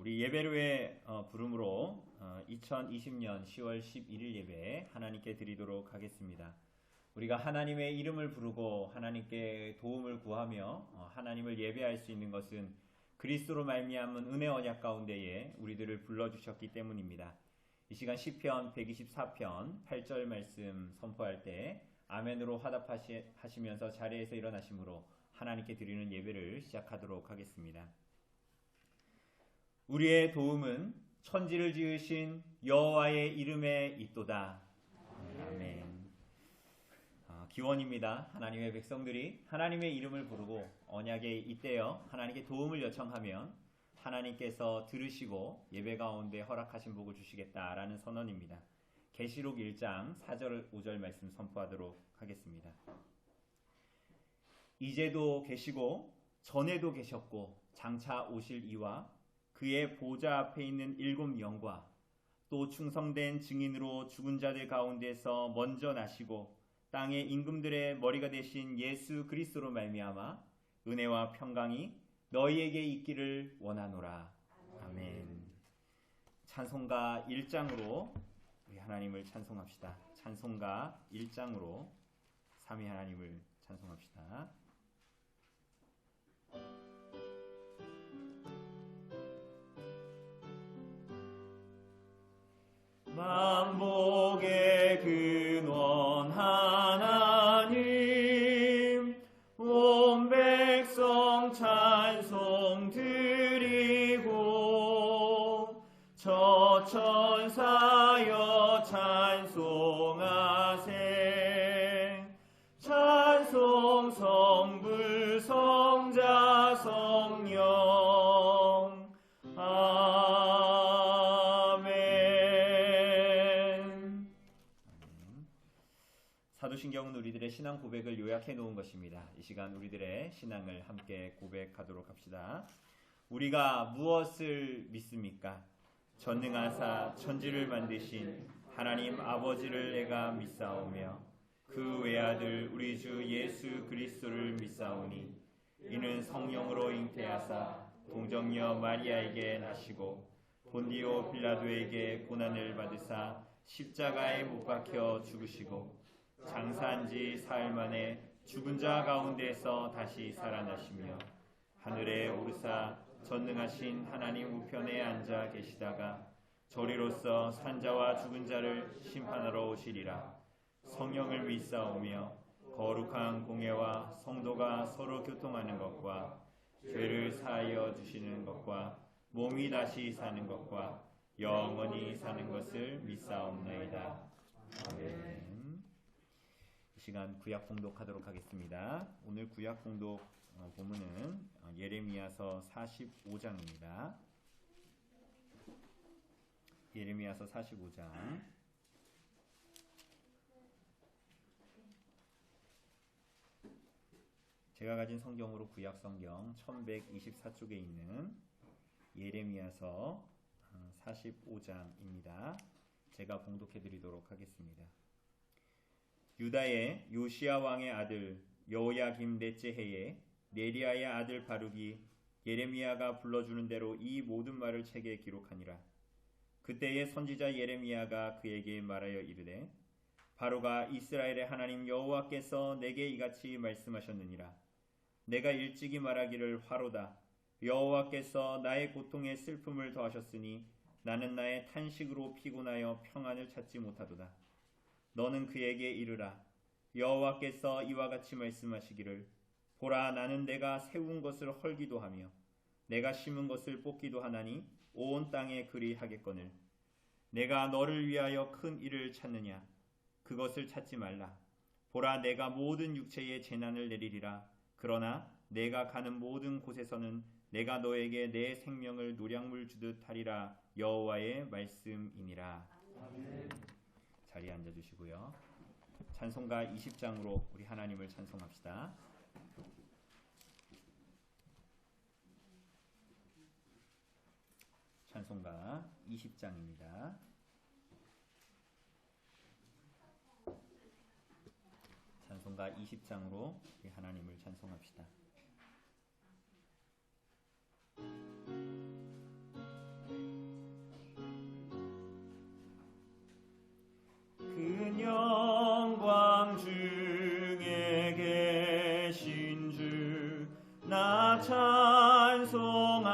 우리 예배로의 부름으로 2020년 10월 11일 예배 하나님께 드리도록 하겠습니다. 우리가 하나님의 이름을 부르고 하나님께 도움을 구하며 하나님을 예배할 수 있는 것은 그리스도로 말미암은 은혜 언약 가운데에 우리들을 불러주셨기 때문입니다. 이 시간 시편 124편 8절 말씀 선포할 때 아멘으로 화답하시면서 자리에서 일어나심으로 하나님께 드리는 예배를 시작하도록 하겠습니다. 우리의 도움은 천지를 지으신 여호와의 이름에 있도다. 아멘. 기원입니다. 하나님의 백성들이 하나님의 이름을 부르고 언약에 잇대어 하나님께 도움을 요청하면 하나님께서 들으시고 예배 가운데 허락하신 복을 주시겠다라는 선언입니다. 계시록 1장 4절 5절 말씀 선포하도록 하겠습니다. 이제도 계시고 전에도 계셨고 장차 오실 이와 그의 보좌 앞에 있는 7 영과 또 충성된 증인으로 죽은 자들 가운데서 먼저 나시고 땅의 임금들의 머리가 되신 예수 그리스도로 말미암아 은혜와 평강이 너희에게 있기를 원하노라. 아멘. 찬송가 1장으로 우리 하나님을 찬송합시다. 찬송가 1장으로 삼위 하나님을 찬송합시다. 만복의 근원 하나님 온 백성 찬송 드리고 저천사여 찬송하세 찬송 성불 성자 성령 사도신경은 우리들의 신앙 고백을 요약해 놓은 것입니다. 이 시간 우리들의 신앙을 함께 고백하도록 합시다. 우리가 무엇을 믿습니까? 전능하사 천지를 만드신 하나님 아버지를 내가 믿사오며 그 외아들 우리 주 예수 그리스도를 믿사오니 이는 성령으로 잉태하사 동정녀 마리아에게 나시고 본디오 빌라도에게 고난을 받으사 십자가에 못 박혀 죽으시고 장사한 지 사흘 만에 죽은 자 가운데서 다시 살아나시며 하늘에 오르사 전능하신 하나님 우편에 앉아 계시다가 저리로서 산자와 죽은 자를 심판하러 오시리라. 성령을 믿사오며 거룩한 공예와 성도가 서로 교통하는 것과 죄를 사하여 주시는 것과 몸이 다시 사는 것과 영원히 사는 것을 믿사옵나이다. 아멘. 이 시간 구약 봉독하도록 하겠습니다. 오늘 구약 봉독 본문은 예레미야서 45장입니다. 예레미야서 45장 제가 가진 성경으로 구약 성경 1124쪽에 있는 예레미야서 45장입니다. 제가 봉독해 드리도록 하겠습니다. 유다의 요시야 왕의 아들 여호야김 넷째 해에 네리야의 아들 바룩이 예레미야가 불러주는 대로 이 모든 말을 책에 기록하니라. 그때의 선지자 예레미야가 그에게 말하여 이르되 바로가 이스라엘의 하나님 여호와께서 내게 이같이 말씀하셨느니라. 내가 일찍이 말하기를 화로다. 여호와께서 나의 고통에 슬픔을 더하셨으니 나는 나의 탄식으로 피곤하여 평안을 찾지 못하도다. 너는 그에게 이르라. 여호와께서 이와 같이 말씀하시기를 보라 나는 내가 세운 것을 헐기도 하며 내가 심은 것을 뽑기도 하나니 온 땅에 그리 하겠거늘 내가 너를 위하여 큰 일을 찾느냐 그것을 찾지 말라. 보라 내가 모든 육체에 재난을 내리리라. 그러나 내가 가는 모든 곳에서는 내가 너에게 내 생명을 노량물 주듯 하리라. 여호와의 말씀이니라. 아멘. 자리에 앉아주시고요. 찬송가 20장으로 우리 하나님을 찬송합시다. 찬송가 20장입니다. 찬송가 20장으로 우리 하나님을 찬송합시다.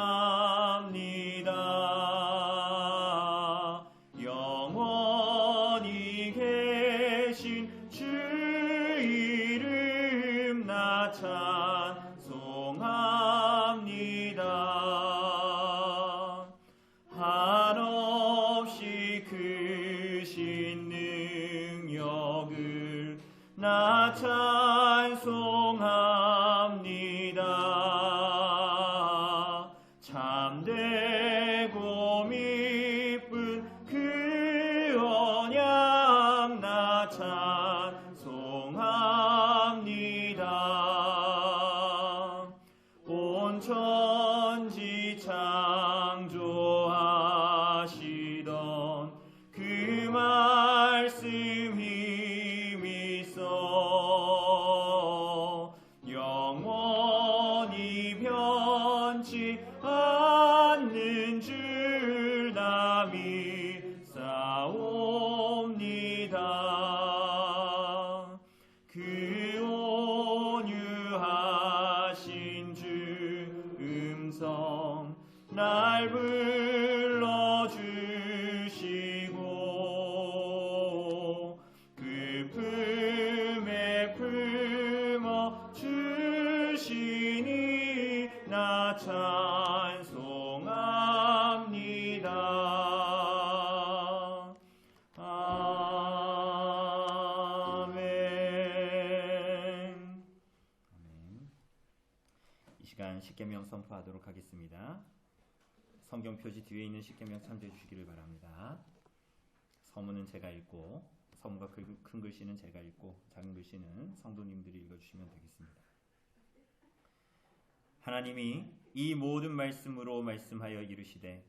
찬송합니다. 영원히 계신 주 이름 나 찬송합니다. 한없이 크신 능력을 나 찬송합니다. 참되고 미쁜 그 언약 나 찬송합니다. 온 천지 창조하시던 그 말씀 힘있어 영원히 변치 않는 줄 다 믿사옵니다. 그 온유하신 주 음성 날 불러주시고 그 품에 품어 주시니 나 찬송합니다. 아멘. 이 시간 십계명 선포하도록 하겠습니다. 성경 표지 뒤에 있는 십계명 참조해 주시기를 바랍니다. 서문은 제가 읽고 서문과 큰 글씨는 제가 읽고 작은 글씨는 성도님들이 읽어주시면 되겠습니다. 하나님이 이 모든 말씀으로 말씀하여 이르시되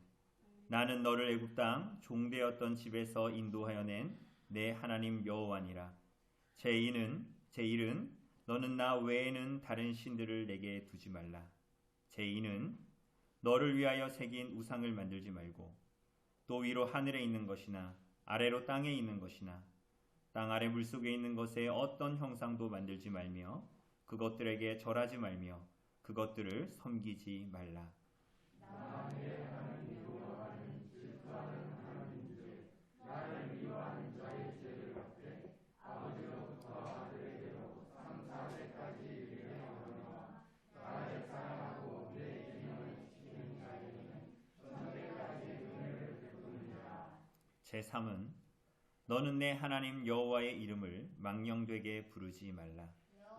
나는 너를 애굽 땅 종되었던 집에서 인도하여 낸 내 하나님 여호와니라. 제 일은 너는 나 외에는 다른 신들을 내게 두지 말라. 제 이는 너를 위하여 새긴 우상을 만들지 말고 또 위로 하늘에 있는 것이나 아래로 땅에 있는 것이나 땅 아래 물속에 있는 것에 어떤 형상도 만들지 말며 그것들에게 절하지 말며 그것들을 섬기지 말라. 제3은 너는 내 하나님 여호와의 이름을 망령되게 부르지 말라.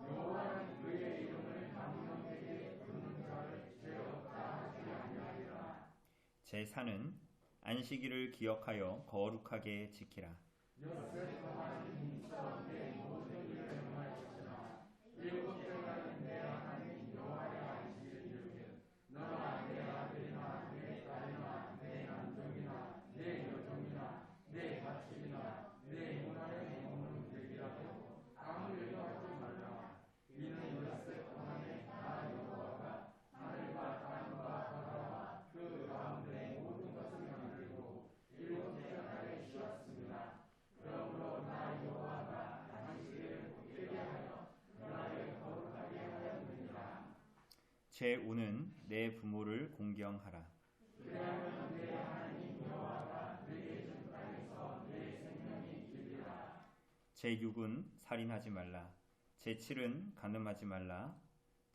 여호와는 그의 이름을 망령되게 부르는 자를 죄없다 하지 아니하리라. 제4는 안식일을 기억하여 거룩하게 지키라. 엿새 동안 있어 내 모든 일을 행할 것이나 일곱 해까지 내 하나님 여호와의 안식일을 이루게 너나 내 아들이나 내 딸이나 내 남종이나 내 여종이나 내 가축이나 내 문화에 머무는 백이라도 아무 일도 하지 말라. 이는 엿새 동안에 나 여호와가 하늘과 땅과 바다와 그 가운데 모든 것을 만들고 일곱 해까지 쉬었습니다. 그러므로 나 여호와가 안식일을 복되게 하여 나를 거룩하게 하였느니라. 제5는 내 부모를 공경하라. 그리하면 내 하나님 여호와가 내게 준 땅에서 내 생명이 길리라. 제6은 살인하지 말라. 제7은 간음하지 말라.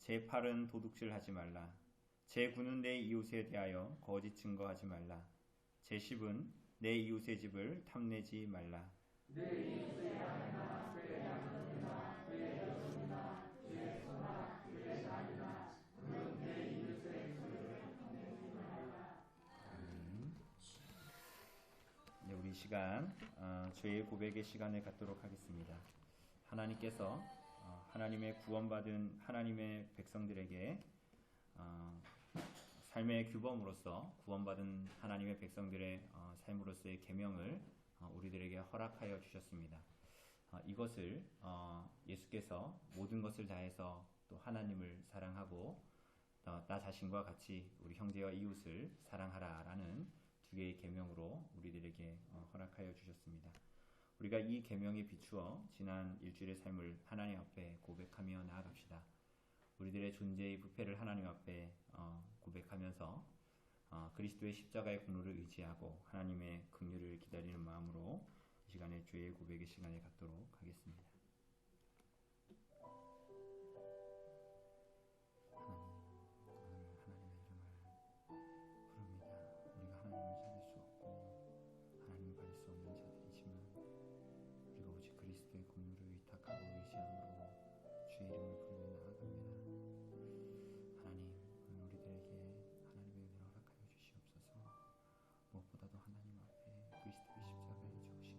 제8은 도둑질하지 말라. 제9는 내 이웃에 대하여 거짓 증거하지 말라. 제10은 내 이웃의 집을 탐내지 말라. 내 이웃의 아내나 그의 남편이나 그의 여종이나 그의 소나 그의 자기나 그는 내 이웃의 집을 탐내지 말라. 네, 우리 시간 죄의 고백의 시간을 갖도록 하겠습니다. 하나님께서 하나님의 구원받은 하나님의 백성들에게 삶의 규범으로서 구원받은 하나님의 백성들의 삶으로서의 계명을 우리들에게 허락하여 주셨습니다. 이것을 예수께서 모든 것을 다해서 또 하나님을 사랑하고 나 자신과 같이 우리 형제와 이웃을 사랑하라라는 두 개의 계명으로 우리들에게 허락하여 주셨습니다. 우리가 이 계명에 비추어 지난 일주일의 삶을 하나님 앞에 고백하며 나아갑시다. 우리들의 존재의 부패를 하나님 앞에 고백하면서 그리스도의 십자가의 공로를 의지하고 하나님의 긍휼을 기다리는 마음으로 이 시간에 주의 고백의 시간에 갖도록 하겠습니다. 그리스도의 공로를 의탁하고 의지함으로 주의 이름을 부르며 나아갑니다. 하나님, 오늘 우리들에게 하나님의 은혜를 허락하여 주시옵소서. 무엇보다도 하나님 앞에 그리스도의 십자가에 죽으신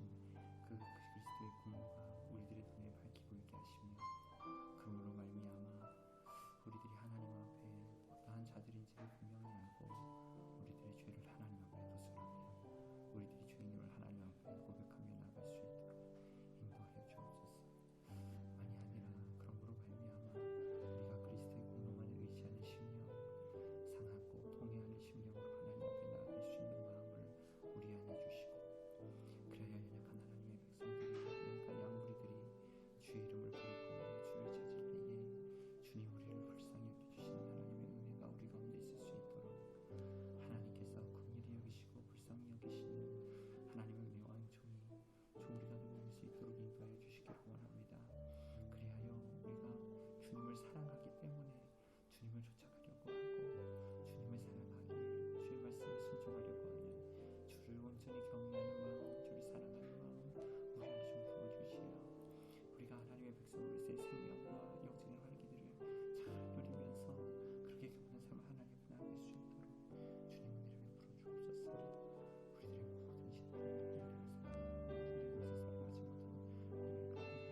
그 그리스도의 공로가 우리들의 눈에 밝히고 있게 하시며 그러므로 말미암아 우리들이 하나님 앞에 어떠한 자들인지를 분명히 알고 우리들의 죄를 하나님 앞에 거스르며 우리들이 주님을 하나님 앞에 고백하며 나갈 수 있도록 인도하여 주옵소서. 만이 아니라 그러므로 말미암아 우리가 그리스도의 공로만을 의지하는 심령, 상하고 통회하는 심령으로 하나님 앞에 나아갈 수 있는 마음을 우리 안에 주시고, 그래야 연약한 하나님의 백성들이, 연약한 양무리들이 주의 이름을 부르고 주를 찾을 때에 주님 우리를 불쌍히 여겨주시는 하나님의 은혜가 우리 가운데 있을 수 있도록 하나님께서 긍휼히 여기시고 불쌍히 여기시는 하나님의 은혜와 은총이 우리가 누릴 수 있도록 인도하여 주시기를 원합니다. 그리하여 우리가 주님을 사랑하기 때문에 주님을 쫓아가려고 하고 주님을 사랑하기에 주의 말씀에 순종하려고 하는 주를 온전히 경외하는 마음, 주를 사랑하는 마음 우리에게 좀 부어주시어 우리가 하나님의 백성으로서의 생명과 영생의 활기들을 잘 누리면서 그렇게 경건한 삶을 하나님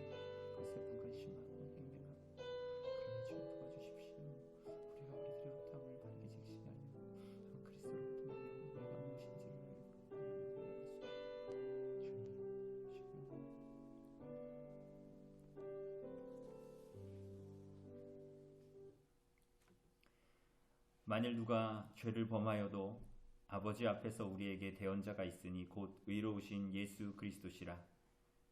앞에 나아갈 수 있도록 주님 은혜를 베풀어 주옵소서. 우리들의 모든 신앙을 슬픔과 심하고 냉랭하고 그러니 주여 도와주십시오. 우리가 우리들의 어떠함을 바르게 직시하여 그리스도로부터 우리가 무엇인지를 만일 누가 죄를 범하여도 아버지 앞에서 우리에게 대언자가 있으니 곧 의로우신 예수 그리스도시라.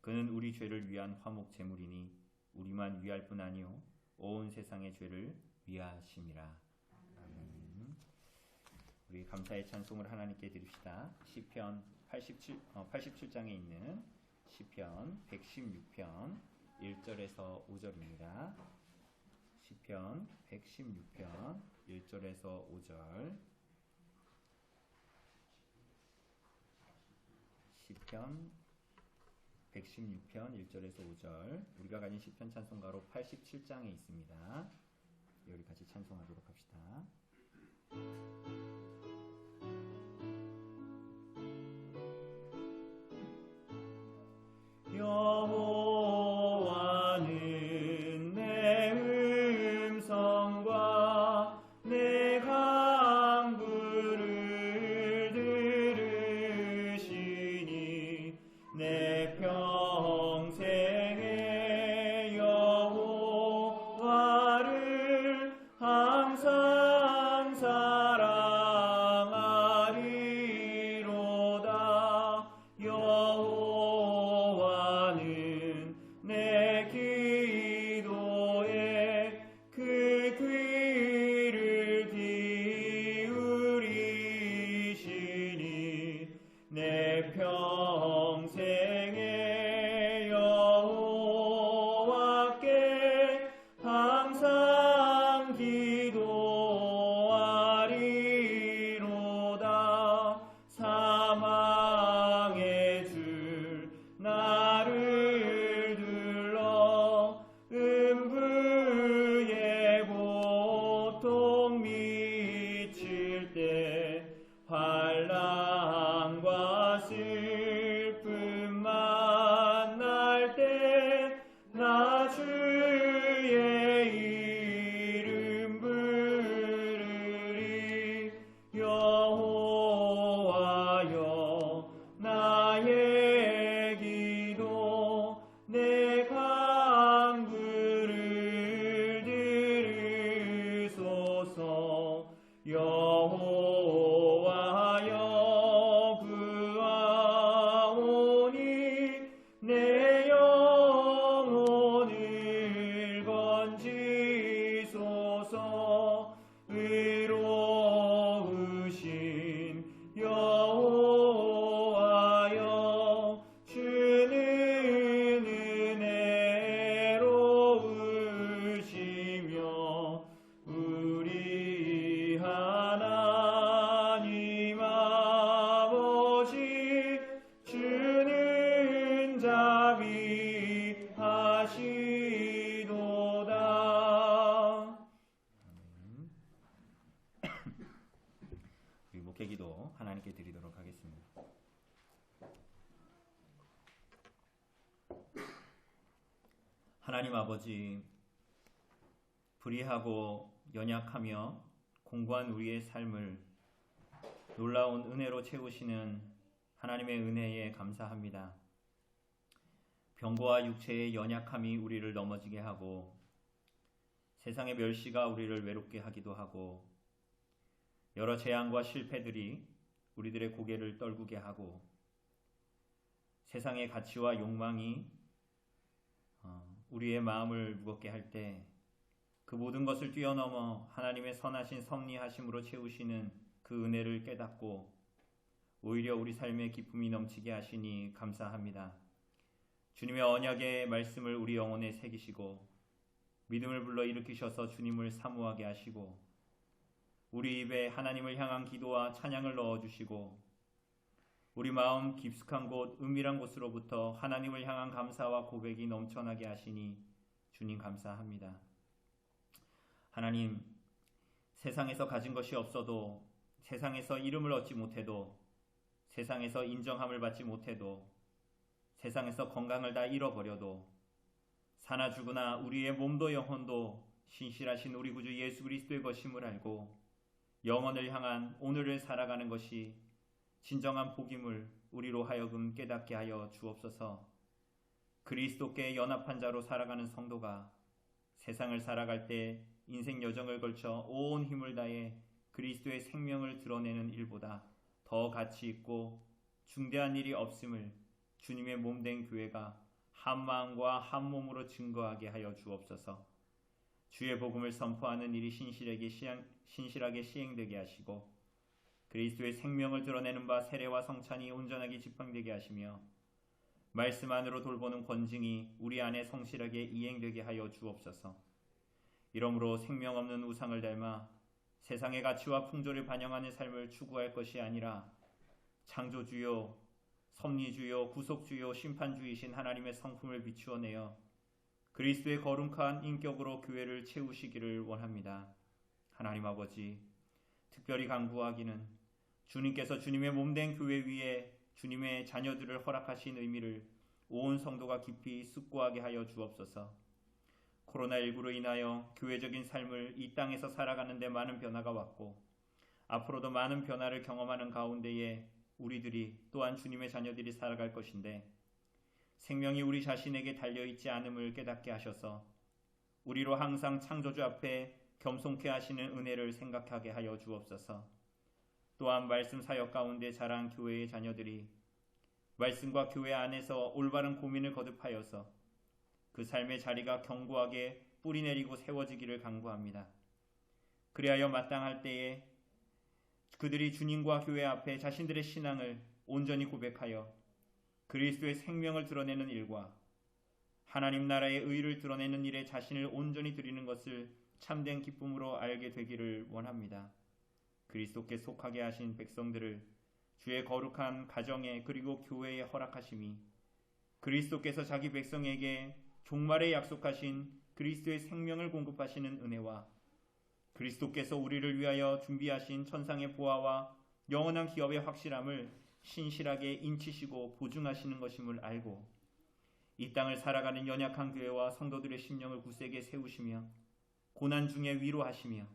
그는 우리 죄를 위한 화목 제물이니 우리만 위할 뿐 아니요 온 세상의 죄를 위하심이라. 아멘. 우리 감사의 찬송을 하나님께 드립시다. 시편 87장에 있는 시편 116편 1절에서 5절입니다. 시편 116편 1절에서 5절. 시편 116편 1절에서 5절. 우리가 가진 시편 찬송가로 87장에 있습니다. 여기 같이 찬송하도록 합시다. 여호와는 내 음성과 내 간구를 들으시니 내 평생에 여호와를 항상 사랑하리로다. 여호와는 내 기도에 그 귀를 기울이시니 내 평생에 여호와께 항상 기도하리로다. 사망의 줄 나를 둘러 음부의 고통 미칠 때 환난과 슬픔 만날 때 나 주의 이름 부르리. 여호와여 나의 기도 내 간구를 들으소서. 여호와여 기도 하나님께 드리도록 하겠습니다. 하나님 아버지, 불의하고 연약하며 공고한 우리의 삶을 놀라운 은혜로 채우시는 하나님의 은혜에 감사합니다. 병고와 육체의 연약함이 우리를 넘어지게 하고 세상의 멸시가 우리를 외롭게 하기도 하고 여러 재앙과 실패들이 우리들의 고개를 떨구게 하고 세상의 가치와 욕망이 우리의 마음을 무겁게 할 때 그 모든 것을 뛰어넘어 하나님의 선하신 섭리하심으로 채우시는 그 은혜를 깨닫고 오히려 우리 삶에 기쁨이 넘치게 하시니 감사합니다. 주님의 언약의 말씀을 우리 영혼에 새기시고 믿음을 불러일으키셔서 주님을 사모하게 하시고 우리 입에 하나님을 향한 기도와 찬양을 넣어주시고 우리 마음 깊숙한 곳 은밀한 곳으로부터 하나님을 향한 감사와 고백이 넘쳐나게 하시니 주님 감사합니다. 하나님, 세상에서 가진 것이 없어도 세상에서 이름을 얻지 못해도 세상에서 인정함을 받지 못해도 세상에서 건강을 다 잃어버려도 사나 죽으나 우리의 몸도 영혼도 신실하신 우리 구주 예수 그리스도의 것임을 알고 영혼을 향한 오늘을 살아가는 것이 진정한 복임을 우리로 하여금 깨닫게 하여 주옵소서. 그리스도께 연합한 자로 살아가는 성도가 세상을 살아갈 때 인생 여정을 걸쳐 온 힘을 다해 그리스도의 생명을 드러내는 일보다 더 가치 있고 중대한 일이 없음을 주님의 몸된 교회가 한 마음과 한 몸으로 증거하게 하여 주옵소서. 주의 복음을 선포하는 일이 신실하게 시행되게 하시고 그리스도의 생명을 드러내는 바 세례와 성찬이 온전하게 집행되게 하시며 말씀 안으로 돌보는 권징이 우리 안에 성실하게 이행되게 하여 주옵소서. 이러므로 생명 없는 우상을 닮아 세상의 가치와 풍조를 반영하는 삶을 추구할 것이 아니라 창조주요, 섭리주요, 구속주요, 심판주이신 하나님의 성품을 비추어내어 그리스도의 거룩한 인격으로 교회를 채우시기를 원합니다. 하나님 아버지, 특별히 간구하기는 주님께서 주님의 몸된 교회 위에 주님의 자녀들을 허락하신 의미를 온 성도가 깊이 숙고하게 하여 주옵소서. 코로나19로 인하여 교회적인 삶을 이 땅에서 살아가는 데 많은 변화가 왔고 앞으로도 많은 변화를 경험하는 가운데에 우리들이 또한 주님의 자녀들이 살아갈 것인데 생명이 우리 자신에게 달려있지 않음을 깨닫게 하셔서 우리로 항상 창조주 앞에 겸손케 하시는 은혜를 생각하게 하여 주옵소서. 또한 말씀 사역 가운데 자란 교회의 자녀들이 말씀과 교회 안에서 올바른 고민을 거듭하여서 그 삶의 자리가 견고하게 뿌리내리고 세워지기를 간구합니다. 그리하여 마땅할 때에 그들이 주님과 교회 앞에 자신들의 신앙을 온전히 고백하여 그리스도의 생명을 드러내는 일과 하나님 나라의 의를 드러내는 일에 자신을 온전히 드리는 것을 참된 기쁨으로 알게 되기를 원합니다. 그리스도께 속하게 하신 백성들을 주의 거룩한 가정에 그리고 교회에 허락하심이 그리스도께서 자기 백성에게 종말에 약속하신 그리스도의 생명을 공급하시는 은혜와 그리스도께서 우리를 위하여 준비하신 천상의 보화와 영원한 기업의 확실함을 신실하게 인치시고 보증하시는 것임을 알고 이 땅을 살아가는 연약한 교회와 성도들의 심령을 굳세게 세우시며 고난 중에 위로하시며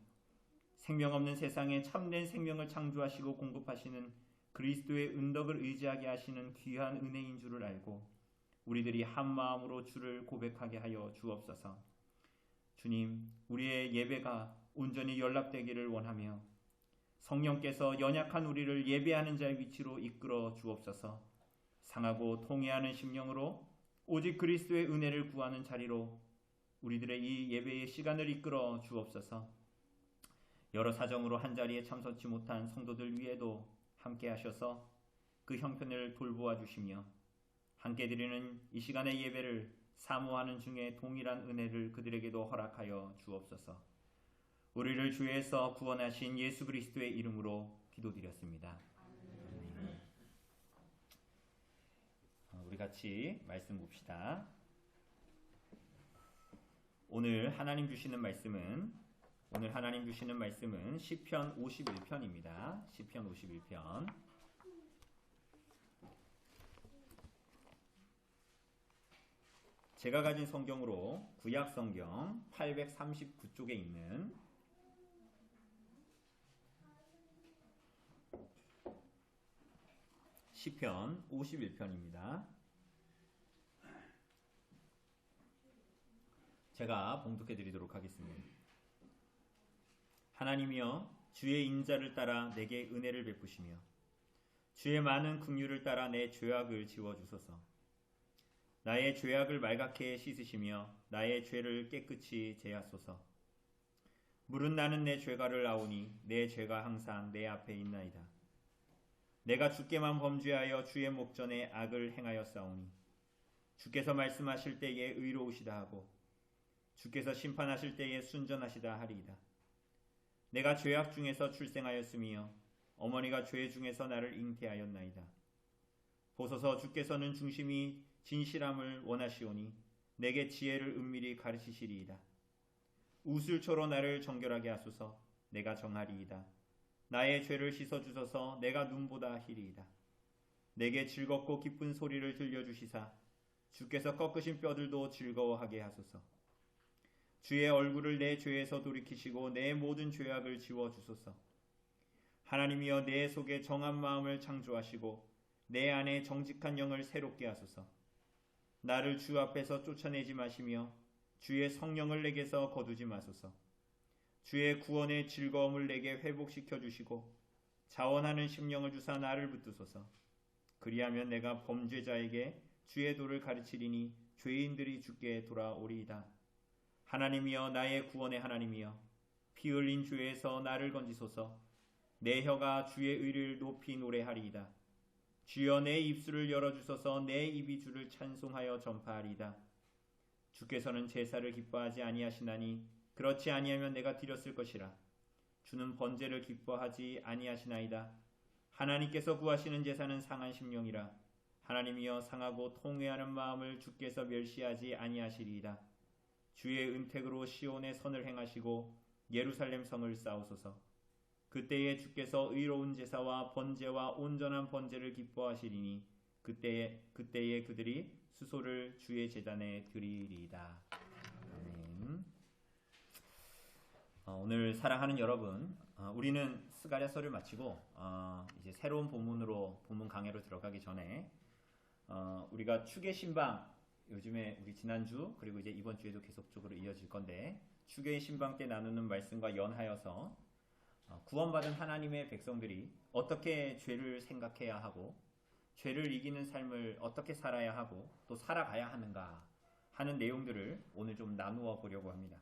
생명 없는 세상에 참된 생명을 창조하시고 공급하시는 그리스도의 은덕을 의지하게 하시는 귀한 은혜인 줄을 알고 우리들이 한 마음으로 주를 고백하게 하여 주옵소서. 주님, 우리의 예배가 온전히 연락되기를 원하며 성령께서 연약한 우리를 예배하는 자의 위치로 이끌어 주옵소서. 상하고 통회하는 심령으로 오직 그리스도의 은혜를 구하는 자리로 우리들의 이 예배의 시간을 이끌어 주옵소서. 여러 사정으로 한자리에 참석치 못한 성도들 위에도 함께 하셔서 그 형편을 돌보아 주시며 함께 드리는 이 시간의 예배를 사모하는 중에 동일한 은혜를 그들에게도 허락하여 주옵소서. 우리를 주에서 구원하신 예수 그리스도의 이름으로 기도드렸습니다. 우리 같이 말씀 봅시다. 오늘 하나님 주시는 말씀은 오늘 하나님 주시는 말씀은 시편 51편입니다. 시편 51편. 제가 가진 성경으로 구약 성경 839쪽에 있는 시편 51편입니다. 제가 봉독해 드리도록 하겠습니다. 하나님이여, 주의 인자를 따라 내게 은혜를 베푸시며 주의 많은 긍휼을 따라 내 죄악을 지워주소서. 나의 죄악을 말갛게 씻으시며 나의 죄를 깨끗이 제하소서. 물은 나는 내 죄가를 아오니 내 죄가 항상 내 앞에 있나이다. 내가 주께만 범죄하여 주의 목전에 악을 행하였사오니 주께서 말씀하실 때에 의로우시다 하고 주께서 심판하실 때에 순전하시다 하리이다. 내가 죄악 중에서 출생하였으며 어머니가 죄 중에서 나를 잉태하였나이다. 보소서, 주께서는 중심이 진실함을 원하시오니 내게 지혜를 은밀히 가르치시리이다. 우슬초로 나를 정결하게 하소서. 내가 정하리이다. 나의 죄를 씻어주소서. 내가 눈보다 희리이다. 내게 즐겁고 기쁜 소리를 들려주시사 주께서 꺾으신 뼈들도 즐거워하게 하소서. 주의 얼굴을 내 죄에서 돌이키시고 내 모든 죄악을 지워주소서. 하나님이여, 내 속에 정한 마음을 창조하시고 내 안에 정직한 영을 새롭게 하소서. 나를 주 앞에서 쫓아내지 마시며 주의 성령을 내게서 거두지 마소서. 주의 구원의 즐거움을 내게 회복시켜 주시고 자원하는 심령을 주사 나를 붙드소서. 그리하면 내가 범죄자에게 주의 도를 가르치리니 죄인들이 주께 돌아오리이다. 하나님이여, 나의 구원의 하나님이여, 피 흘린 죄에서 나를 건지소서. 내 혀가 주의 의를 높이 노래하리이다. 주여, 내 입술을 열어주소서. 내 입이 주를 찬송하여 전파하리이다. 주께서는 제사를 기뻐하지 아니하시나니 그렇지 아니하면 내가 드렸을 것이라. 주는 번제를 기뻐하지 아니하시나이다. 하나님께서 구하시는 제사는 상한 심령이라. 하나님이여, 상하고 통회하는 마음을 주께서 멸시하지 아니하시리이다. 주의 은택으로 시온의 선을 행하시고 예루살렘 성을 쌓으소서. 그때에 주께서 의로운 제사와 번제와 온전한 번제를 기뻐하시리니 그때에 그들이 수소를 주의 제단에 드리리이다. 아멘. 오늘 사랑하는 여러분, 우리는 스가랴서를 마치고 이제 새로운 본문 강해로 들어가기 전에 우리가 축의 신방, 요즘에 우리 지난주 그리고 이제 이번 주에도 계속적으로 이어질 건데, 축의 신방 때 나누는 말씀과 연하여서 구원받은 하나님의 백성들이 어떻게 죄를 생각해야 하고 죄를 이기는 삶을 어떻게 살아야 하고 또 살아가야 하는가 하는 내용들을 오늘 좀 나누어 보려고 합니다.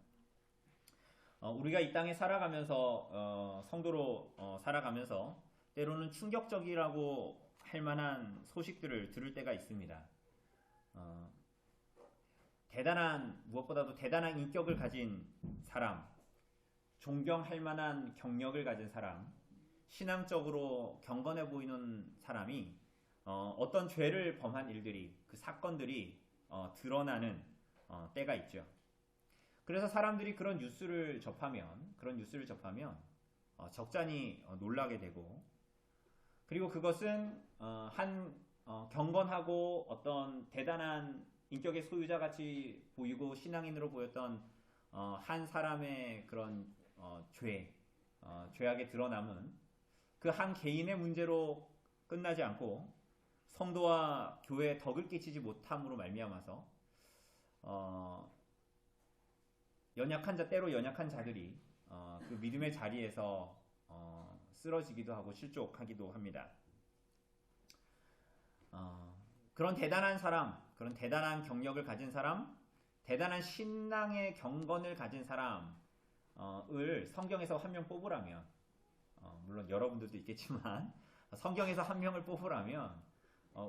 우리가 이 땅에 살아가면서 성도로 살아가면서 때로는 충격적이라고 할 만한 소식들을 들을 때가 있습니다. 무엇보다도 대단한 인격을 가진 사람, 존경할 만한 경력을 가진 사람, 신앙적으로 경건해 보이는 사람이 어떤 죄를 범한 일들이, 그 사건들이 드러나는 때가 있죠. 그래서 사람들이 그런 뉴스를 접하면 적잖이 놀라게 되고, 그리고 그것은 경건하고 어떤 대단한 인격의 소유자 같이 보이고 신앙인으로 보였던 한 사람의 그런 죄악에 드러남은 그 한 개인의 문제로 끝나지 않고 성도와 교회에 덕을 끼치지 못함으로 말미암아서 때로 연약한 자들이 그 믿음의 자리에서 쓰러지기도 하고 실족하기도 합니다. 그런 대단한 사람, 그런 대단한 경력을 가진 사람, 대단한 신앙의 경건을 가진 사람을 성경에서 한 명 뽑으라면, 물론 여러분들도 있겠지만 성경에서 한 명을 뽑으라면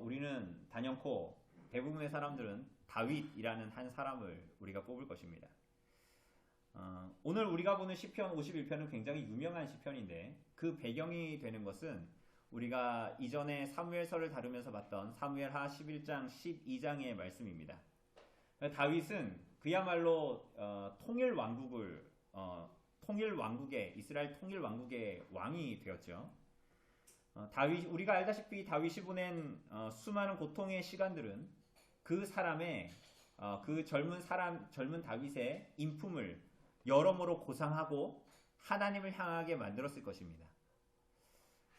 우리는 단연코 대부분의 사람들은 다윗이라는 한 사람을 우리가 뽑을 것입니다. 오늘 우리가 보는 시편 51편은 굉장히 유명한 시편인데, 그 배경이 되는 것은 우리가 이전에 사무엘서를 다루면서 봤던 사무엘하 11장 12장의 말씀입니다. 다윗은 그야말로 통일 왕국을 이스라엘 통일 왕국의 왕이 되었죠. 우리가 알다시피 다윗이 보낸 수많은 고통의 시간들은 그 사람의 그 젊은 다윗의 인품을 여러모로 고상하고 하나님을 향하게 만들었을 것입니다.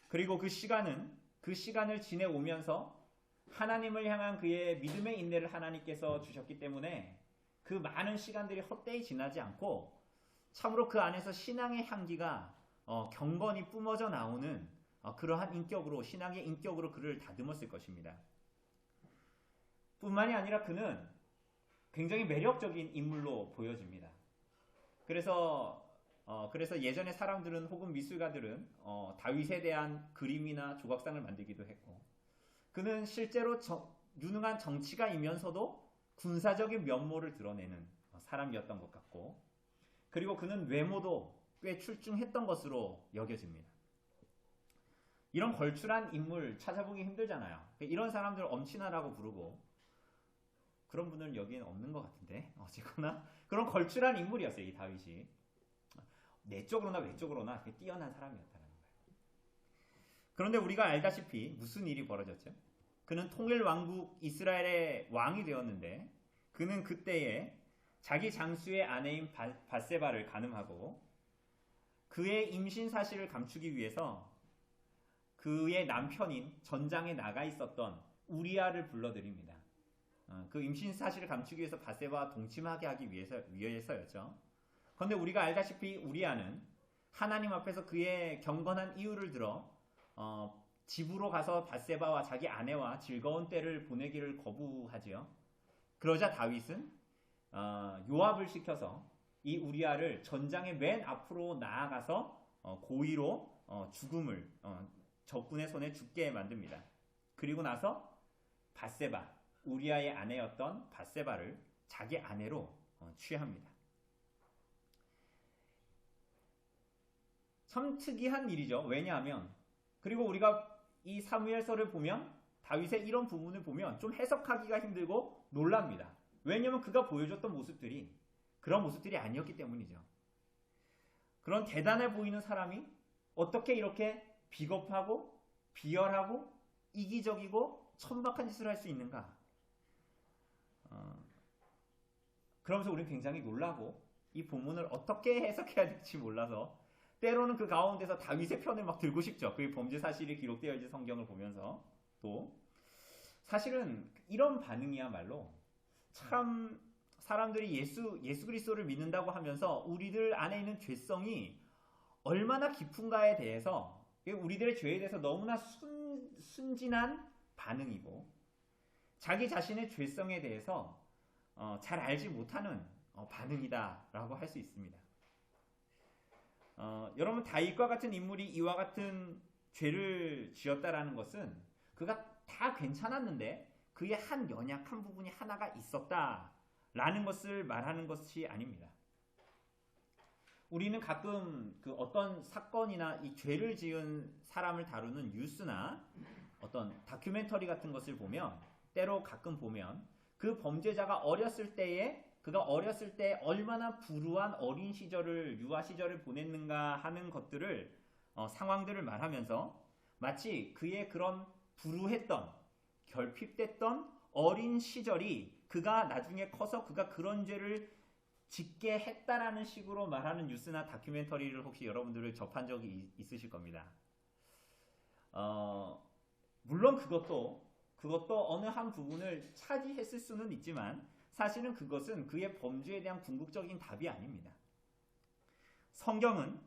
그리고 그 시간을 지내오면서 하나님을 향한 그의 믿음의 인내를 하나님께서 주셨기 때문에 그 많은 시간들이 헛되이 지나지 않고 참으로 그 안에서 신앙의 향기가 경건히 뿜어져 나오는 그러한 신앙의 인격으로 그를 다듬었을 것입니다. 뿐만이 아니라 그는 굉장히 매력적인 인물로 보여집니다. 그래서 예전에 사람들은 혹은 미술가들은 다윗에 대한 그림이나 조각상을 만들기도 했고, 그는 실제로 유능한 정치가이면서도 군사적인 면모를 드러내는 사람이었던 것 같고, 그리고 그는 외모도 꽤 출중했던 것으로 여겨집니다. 이런 걸출한 인물 찾아보기 힘들잖아요. 이런 사람들을 엄친아라고 부르고, 그런 분들은 여기에는 없는 것 같은데, 어쨌거나 그런 걸출한 인물이었어요, 이 다윗이. 내적으로나 외적으로나 뛰어난 사람이었다는 거예요. 그런데 우리가 알다시피 무슨 일이 벌어졌죠? 그는 통일 왕국 이스라엘의 왕이 되었는데, 그는 그때에 자기 장수의 아내인 밧세바를 간음하고 그의 임신 사실을 감추기 위해서 그의 남편인 전장에 나가 있었던 우리아를 불러들입니다. 그 임신 사실을 감추기 위해서 밧세바와 동침하게 하기 위해서였죠. 그런데 우리가 알다시피 우리아는 하나님 앞에서 그의 경건한 이유를 들어 집으로 가서 밧세바와 자기 아내와 즐거운 때를 보내기를 거부하지요. 그러자 다윗은 요압을 시켜서 이 우리아를 전장의 맨 앞으로 나아가서 고의로 죽음을 적군의 손에 죽게 만듭니다. 그리고 나서 우리아의 아내였던 밧세바를 자기 아내로 취합니다. 참 특이한 일이죠. 왜냐하면 그리고 우리가 이 사무엘서를 보면 다윗의 이런 부분을 보면 좀 해석하기가 힘들고 놀랍니다. 왜냐하면 그가 보여줬던 모습들이 그런 모습들이 아니었기 때문이죠. 그런 대단해 보이는 사람이 어떻게 이렇게 비겁하고 비열하고 이기적이고 천박한 짓을 할 수 있는가? 그러면서 우리는 굉장히 놀라고 이 본문을 어떻게 해석해야 될지 몰라서 때로는 그 가운데서 다윗의 편을 막 들고 싶죠. 그의 범죄 사실이 기록되어 있는 성경을 보면서. 또 사실은 이런 반응이야말로 참 사람들이 예수 그리스도를 믿는다고 하면서 우리들 안에 있는 죄성이 얼마나 깊은가에 대해서 우리들의 죄에 대해서 너무나 순진한 반응이고 자기 자신의 죄성에 대해서 잘 알지 못하는 반응이다라고 할 수 있습니다. 여러분 다윗과 같은 인물이 이와 같은 죄를 지었다라는 것은 그가 다 괜찮았는데 그의 한 연약한 부분이 하나가 있었다라는 것을 말하는 것이 아닙니다. 우리는 가끔 그 어떤 사건이나 이 죄를 지은 사람을 다루는 뉴스나 어떤 다큐멘터리 같은 것을 보면 때로 가끔 보면 그 범죄자가 그가 어렸을 때 얼마나 불우한 어린 시절을 유아 시절을 보냈는가 하는 것들을 상황들을 말하면서 마치 그의 그런 불우했던 결핍됐던 어린 시절이 그가 나중에 커서 그가 그런 죄를 짓게 했다라는 식으로 말하는 뉴스나 다큐멘터리를 혹시 여러분들을 접한 적이 있으실 겁니다. 물론 그것도 어느 한 부분을 차지했을 수는 있지만 사실은 그것은 그의 범죄에 대한 궁극적인 답이 아닙니다. 성경은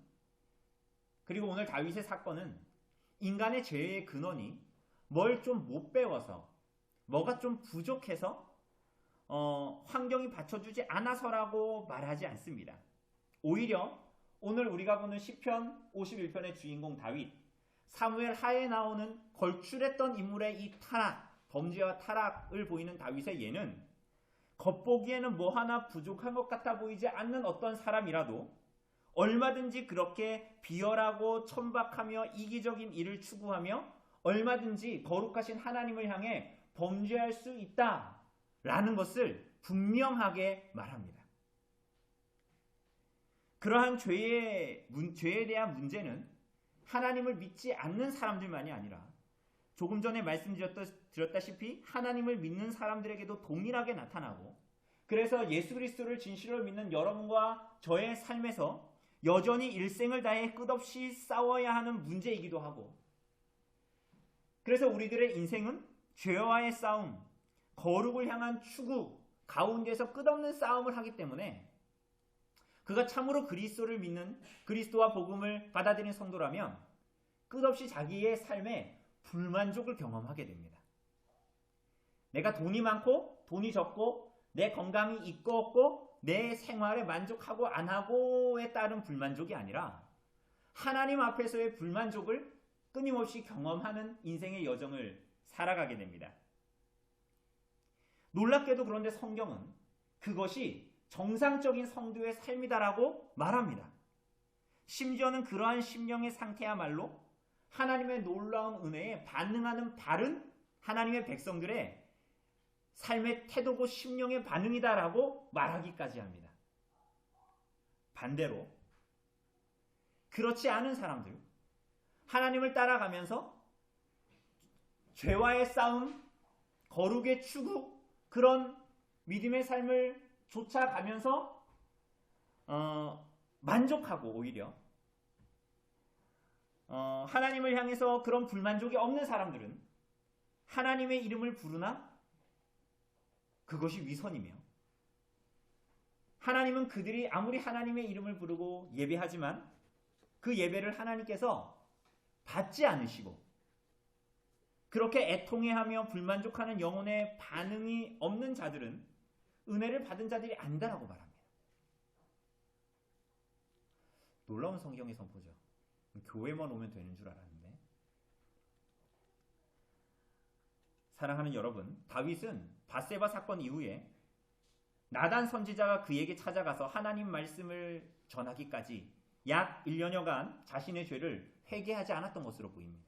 그리고 오늘 다윗의 사건은 인간의 죄의 근원이 뭘 좀 못 배워서 뭐가 좀 부족해서 환경이 받쳐주지 않아서라고 말하지 않습니다. 오히려 오늘 우리가 보는 시편 51편의 주인공 다윗, 사무엘 하에 나오는 걸출했던 인물의 이 범죄와 타락을 보이는 다윗의 예는 겉보기에는 뭐 하나 부족한 것 같아 보이지 않는 어떤 사람이라도 얼마든지 그렇게 비열하고 천박하며 이기적인 일을 추구하며 얼마든지 거룩하신 하나님을 향해 범죄할 수 있다라는 것을 분명하게 말합니다. 그러한 죄에 대한 문제는 하나님을 믿지 않는 사람들만이 아니라 조금 전에 말씀드렸다시피 하나님을 믿는 사람들에게도 동일하게 나타나고, 그래서 예수 그리스도를 진실로 믿는 여러분과 저의 삶에서 여전히 일생을 다해 끝없이 싸워야 하는 문제이기도 하고, 그래서 우리들의 인생은 죄와의 싸움, 거룩을 향한 추구 가운데서 끝없는 싸움을 하기 때문에, 그가 참으로 그리스도를 믿는, 그리스도와 복음을 받아들인 성도라면 끝없이 자기의 삶에 불만족을 경험하게 됩니다. 내가 돈이 많고 돈이 적고 내 건강이 있고 없고 내 생활에 만족하고 안 하고에 따른 불만족이 아니라 하나님 앞에서의 불만족을 끊임없이 경험하는 인생의 여정을 살아가게 됩니다. 놀랍게도 그런데 성경은 그것이 정상적인 성도의 삶이다라고 말합니다. 심지어는 그러한 심령의 상태야말로 하나님의 놀라운 은혜에 반응하는 바른 하나님의 백성들의 삶의 태도고 심령의 반응이다라고 말하기까지 합니다. 반대로 그렇지 않은 사람들, 하나님을 따라가면서 죄와의 싸움, 거룩의 추구, 그런 믿음의 삶을 쫓아가면서 만족하고 오히려 하나님을 향해서 그런 불만족이 없는 사람들은 하나님의 이름을 부르나 그것이 위선이며, 하나님은 그들이 아무리 하나님의 이름을 부르고 예배하지만 그 예배를 하나님께서 받지 않으시고 그렇게 애통해하며 불만족하는 영혼의 반응이 없는 자들은 은혜를 받은 자들이 아니다라고 말합니다. 놀라운 성경의 선포죠. 교회만 오면 되는 줄 알았는데. 사랑하는 여러분, 다윗은 밧세바 사건 이후에 나단 선지자가 그에게 찾아가서 하나님 말씀을 전하기까지 약 1년여간 자신의 죄를 회개하지 않았던 것으로 보입니다.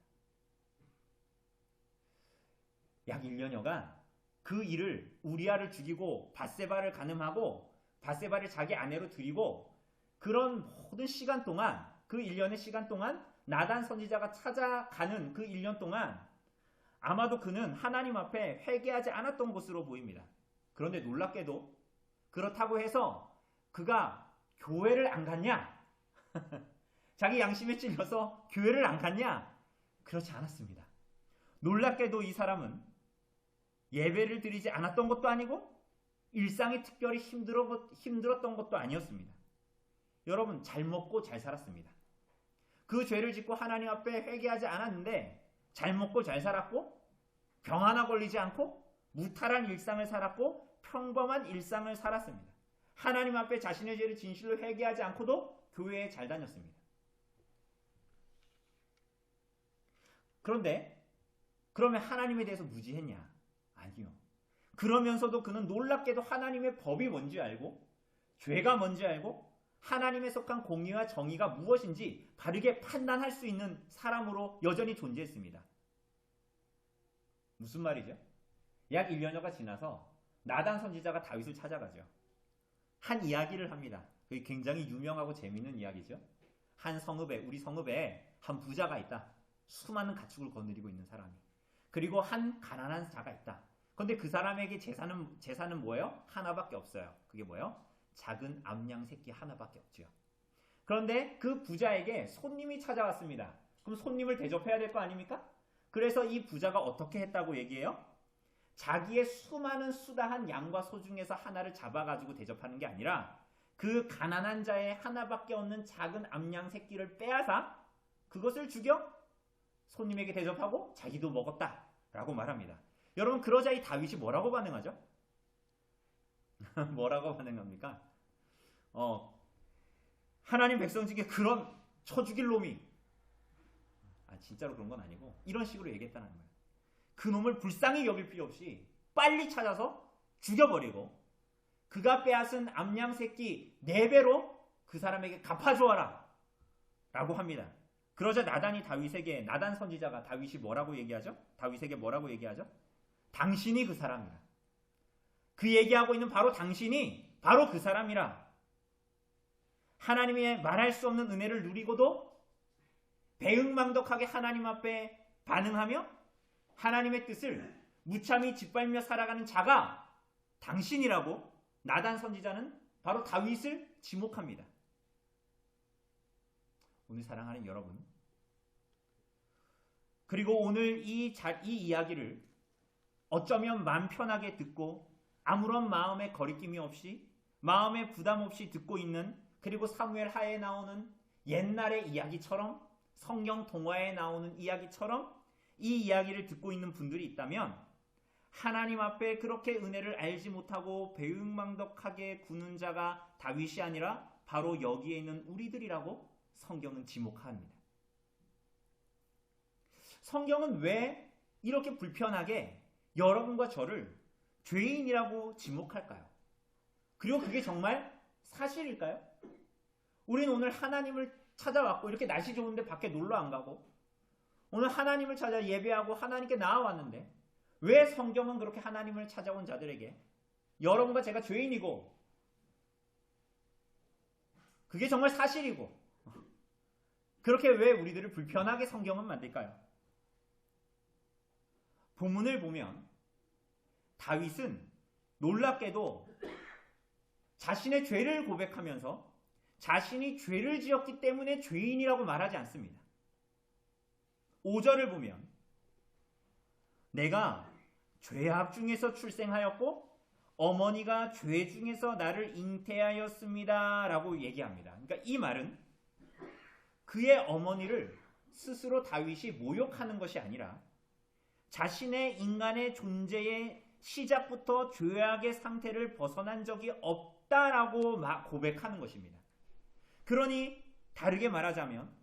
약 1년여간 그 일을, 우리아를 죽이고 밧세바를 간음하고 밧세바를 자기 아내로 들이고 그런 모든 시간 동안, 그 1년의 시간 동안 나단 선지자가 찾아가는 그 1년 동안 아마도 그는 하나님 앞에 회개하지 않았던 것으로 보입니다. 그런데 놀랍게도 그렇다고 해서 그가 교회를 안 갔냐? 자기 양심에 찔려서 교회를 안 갔냐? 그렇지 않았습니다. 놀랍게도 이 사람은 예배를 드리지 않았던 것도 아니고 일상이 특별히 힘들었던 것도 아니었습니다. 여러분, 잘 먹고 잘 살았습니다. 그 죄를 짓고 하나님 앞에 회개하지 않았는데 잘 먹고 잘 살았고 병 하나 걸리지 않고 무탈한 일상을 살았고 평범한 일상을 살았습니다. 하나님 앞에 자신의 죄를 진실로 회개하지 않고도 교회에 잘 다녔습니다. 그런데 그러면 하나님에 대해서 무지했냐? 아니요. 그러면서도 그는 놀랍게도 하나님의 법이 뭔지 알고 죄가 뭔지 알고 하나님에 속한 공의와 정의가 무엇인지 바르게 판단할 수 있는 사람으로 여전히 존재했습니다. 무슨 말이죠? 약 1년여가 지나서 나단 선지자가 다윗을 찾아가죠. 한 이야기를 합니다. 그게 굉장히 유명하고 재미있는 이야기죠. 한 성읍에, 우리 성읍에 한 부자가 있다. 수많은 가축을 거느리고 있는 사람이. 그리고 한 가난한 자가 있다. 그런데 그 사람에게 재산은 뭐예요? 하나밖에 없어요. 그게 뭐예요? 작은 암양 새끼 하나밖에 없죠. 그런데 그 부자에게 손님이 찾아왔습니다. 그럼 손님을 대접해야 될 거 아닙니까? 그래서 이 부자가 어떻게 했다고 얘기해요? 자기의 수많은 수다한 양과 소 중에서 하나를 잡아가지고 대접하는 게 아니라 그 가난한 자의 하나밖에 없는 작은 암양 새끼를 빼앗아 그것을 죽여 손님에게 대접하고 자기도 먹었다라고 말합니다. 여러분, 그러자 이 다윗이 뭐라고 반응하죠? 뭐라고 반응합니까? 하나님 백성 중에 그런 쳐 죽일 놈이, 진짜로 그런 건 아니고 이런 식으로 얘기했다는 거예요. 그 놈을 불쌍히 여길 필요 없이 빨리 찾아서 죽여버리고 그가 빼앗은 암양 새끼 4배로 그 사람에게 갚아주어라 라고 합니다. 그러자 나단 선지자가 다윗이 뭐라고 얘기하죠? 다윗에게 뭐라고 얘기하죠? 당신이 그 사람이라. 그 얘기하고 있는 바로 당신이 바로 그 사람이라. 하나님의 말할 수 없는 은혜를 누리고도 배은망덕하게 하나님 앞에 반응하며 하나님의 뜻을 무참히 짓밟며 살아가는 자가 당신이라고 나단 선지자는 바로 다윗을 지목합니다. 오늘 사랑하는 여러분, 그리고 오늘 이 이야기를 어쩌면 마음 편하게 듣고 아무런 마음의 거리낌이 없이 마음의 부담 없이 듣고 있는, 그리고 사무엘 하에 나오는 옛날의 이야기처럼 성경 동화에 나오는 이야기처럼 이 이야기를 듣고 있는 분들이 있다면 하나님 앞에 그렇게 은혜를 알지 못하고 배은망덕하게 구는 자가 다윗이 아니라 바로 여기에 있는 우리들이라고 성경은 지목합니다. 성경은 왜 이렇게 불편하게 여러분과 저를 죄인이라고 지목할까요? 그리고 그게 정말 사실일까요? 우리는 오늘 하나님을 찾아왔고 이렇게 날씨 좋은데 밖에 놀러 안 가고 오늘 하나님을 찾아 예배하고 하나님께 나아왔는데 왜 성경은 그렇게 하나님을 찾아온 자들에게 여러분과 제가 죄인이고 그게 정말 사실이고 그렇게 왜 우리들을 불편하게 성경은 만들까요? 본문을 보면 다윗은 놀랍게도 자신의 죄를 고백하면서 자신이 죄를 지었기 때문에 죄인이라고 말하지 않습니다. 5절을 보면 내가 죄악 중에서 출생하였고 어머니가 죄 중에서 나를 잉태하였습니다 라고 얘기합니다. 그러니까 이 말은 그의 어머니를 스스로 다윗이 모욕하는 것이 아니라 자신의 인간의 존재의 시작부터 죄악의 상태를 벗어난 적이 없다라고 고백하는 것입니다. 그러니 다르게 말하자면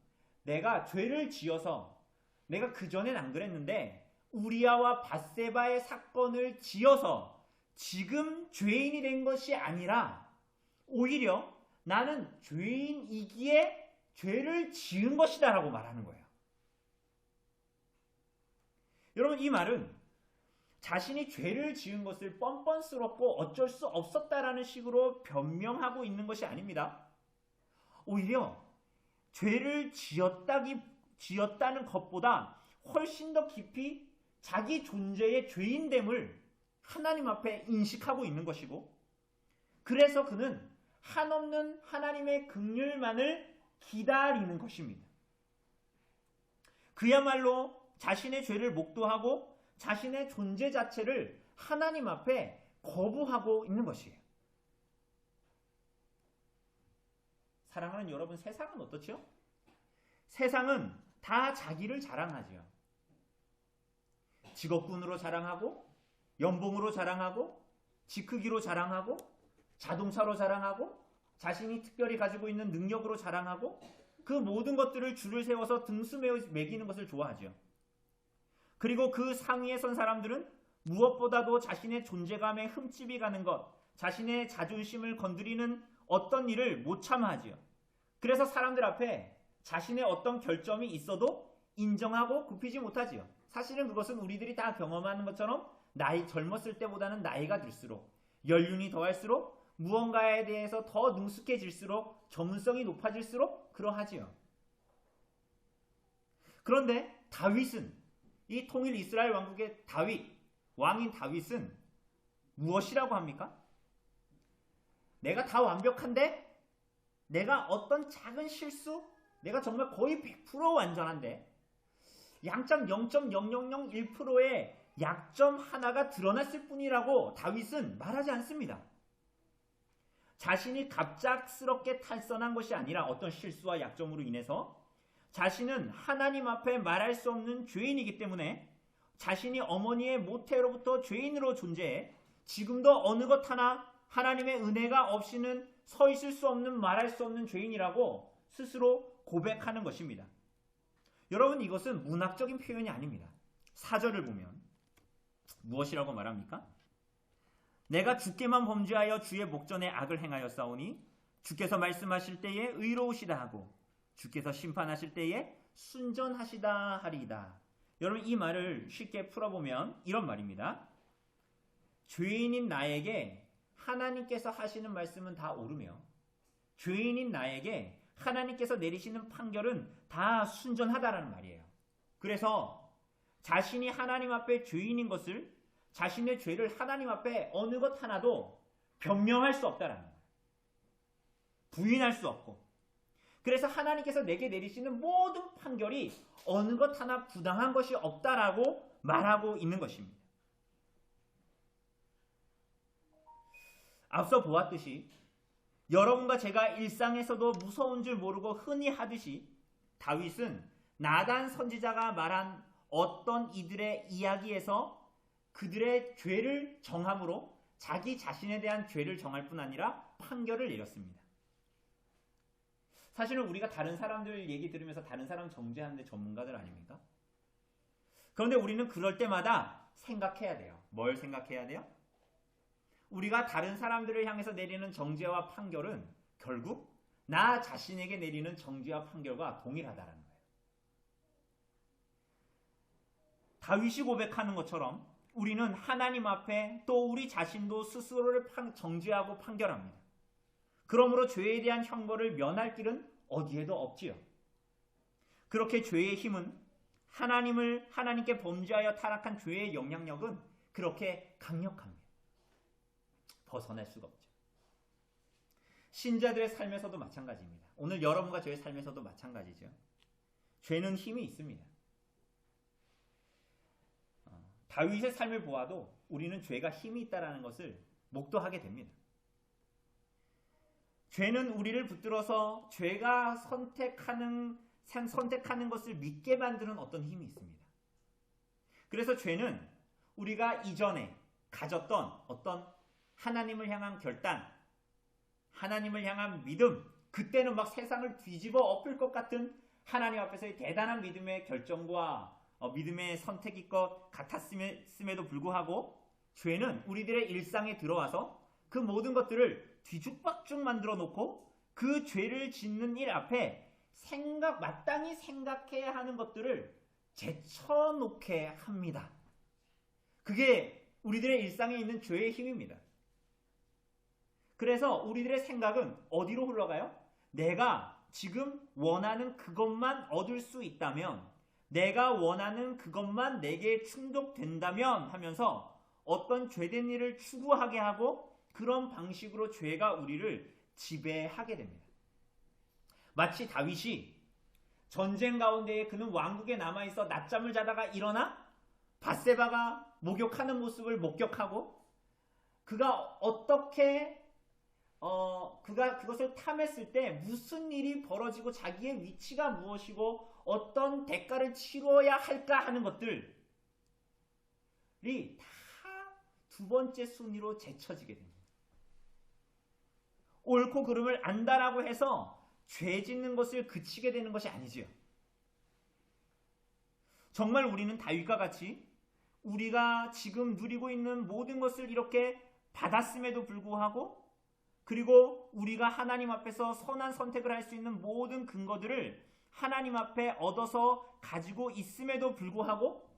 내가 죄를 지어서 내가 그전엔 안 그랬는데 우리아와 밧세바의 사건을 지어서 지금 죄인이 된 것이 아니라 오히려 나는 죄인이기에 죄를 지은 것이다 라고 말하는 거예요. 여러분, 이 말은 자신이 죄를 지은 것을 뻔뻔스럽고 어쩔 수 없었다라는 식으로 변명하고 있는 것이 아닙니다. 오히려 죄를 지었다는 것보다 훨씬 더 깊이 자기 존재의 죄인됨을 하나님 앞에 인식하고 있는 것이고, 그래서 그는 한없는 하나님의 긍휼만을 기다리는 것입니다. 그야말로 자신의 죄를 목도하고 자신의 존재 자체를 하나님 앞에 거부하고 있는 것이에요. 사랑하는 여러분, 세상은 어떻죠? 세상은 다 자기를 자랑하죠. 직업군으로 자랑하고, 연봉으로 자랑하고, 집 크기로 자랑하고, 자동차로 자랑하고, 자신이 특별히 가지고 있는 능력으로 자랑하고, 그 모든 것들을 줄을 세워서 등수 매기는 것을 좋아하죠. 그리고 그 상위에 선 사람들은 무엇보다도 자신의 존재감에 흠집이 가는 것, 자신의 자존심을 건드리는 어떤 일을 못 참아하지요. 그래서 사람들 앞에 자신의 어떤 결점이 있어도 인정하고 굽히지 못하지요. 사실은 그것은 우리들이 다 경험하는 것처럼 젊었을 때보다는 나이가 들수록, 연륜이 더할수록, 무언가에 대해서 더 능숙해질수록, 전문성이 높아질수록 그러하지요. 그런데 다윗은, 이 통일 이스라엘 왕국의 왕인 다윗은 무엇이라고 합니까? 내가 다 완벽한데, 내가 어떤 작은 실수, 내가 정말 거의 100% 완전한데 양점 0.0001%의 약점 하나가 드러났을 뿐이라고 다윗은 말하지 않습니다. 자신이 갑작스럽게 탈선한 것이 아니라 어떤 실수와 약점으로 인해서 자신은 하나님 앞에 말할 수 없는 죄인이기 때문에 자신이 어머니의 모태로부터 죄인으로 존재해 지금도 어느 것 하나 하나님의 은혜가 없이는 서 있을 수 없는, 말할 수 없는 죄인이라고 스스로 고백하는 것입니다. 여러분, 이것은 문학적인 표현이 아닙니다. 4절을 보면 무엇이라고 말합니까? 내가 주께만 범죄하여 주의 목전에 악을 행하였사오니 주께서 말씀하실 때에 의로우시다 하고 주께서 심판하실 때에 순전하시다 하리이다. 여러분, 이 말을 쉽게 풀어보면 이런 말입니다. 죄인인 나에게 하나님께서 하시는 말씀은 다 옳으며 죄인인 나에게 하나님께서 내리시는 판결은 다 순전하다라는 말이에요. 그래서 자신이 하나님 앞에 죄인인 것을, 자신의 죄를 하나님 앞에 어느 것 하나도 변명할 수 없다라는 거예요. 부인할 수 없고. 그래서 하나님께서 내게 내리시는 모든 판결이 어느 것 하나 부당한 것이 없다라고 말하고 있는 것입니다. 앞서 보았듯이 여러분과 제가 일상에서도 무서운 줄 모르고 흔히 하듯이 다윗은 나단 선지자가 말한 어떤 이들의 이야기에서 그들의 죄를 정함으로 자기 자신에 대한 죄를 정할 뿐 아니라 판결을 내렸습니다. 사실은 우리가 다른 사람들 얘기 들으면서 다른 사람 정죄하는데 전문가들 아닙니까? 그런데 우리는 그럴 때마다 생각해야 돼요. 뭘 생각해야 돼요? 우리가 다른 사람들을 향해서 내리는 정죄와 판결은 결국 나 자신에게 내리는 정죄와 판결과 동일하다는 거예요. 다윗이 고백하는 것처럼 우리는 하나님 앞에 또 우리 자신도 스스로를 정죄하고 판결합니다. 그러므로 죄에 대한 형벌을 면할 길은 어디에도 없지요. 그렇게 죄의 힘은 하나님께 범죄하여 타락한 죄의 영향력은 그렇게 강력합니다. 벗어날 수가 없죠. 신자들의 삶에서도 마찬가지입니다. 오늘 여러분과 저의 삶에서도 마찬가지죠. 죄는 힘이 있습니다. 다윗의 삶을 보아도 우리는 죄가 힘이 있다는 것을 목도하게 됩니다. 죄는 우리를 붙들어서 죄가 선택하는 것을 믿게 만드는 어떤 힘이 있습니다. 그래서 죄는 우리가 이전에 가졌던 어떤 하나님을 향한 결단, 하나님을 향한 믿음, 그때는 막 세상을 뒤집어 엎을 것 같은 하나님 앞에서의 대단한 믿음의 결정과 믿음의 선택일 것 같았음에도 불구하고 죄는 우리들의 일상에 들어와서 그 모든 것들을 뒤죽박죽 만들어 놓고 그 죄를 짓는 일 앞에 마땅히 생각해야 하는 것들을 제쳐놓게 합니다. 그게 우리들의 일상에 있는 죄의 힘입니다. 그래서 우리들의 생각은 어디로 흘러가요? 내가 지금 원하는 그것만 얻을 수 있다면, 내가 원하는 그것만 내게 충족된다면 하면서 어떤 죄된 일을 추구하게 하고 그런 방식으로 죄가 우리를 지배하게 됩니다. 마치 다윗이 전쟁 가운데에 그는 왕국에 남아있어 낮잠을 자다가 일어나 밧세바가 목욕하는 모습을 목격하고 그가 어떻게 그가 그것을 탐했을 때 무슨 일이 벌어지고 자기의 위치가 무엇이고 어떤 대가를 치러야 할까 하는 것들이 다 두 번째 순위로 제쳐지게 됩니다. 옳고 그름을 안다라고 해서 죄 짓는 것을 그치게 되는 것이 아니지요. 정말 우리는 다윗과 같이 우리가 지금 누리고 있는 모든 것을 이렇게 받았음에도 불구하고 그리고 우리가 하나님 앞에서 선한 선택을 할 수 있는 모든 근거들을 하나님 앞에 얻어서 가지고 있음에도 불구하고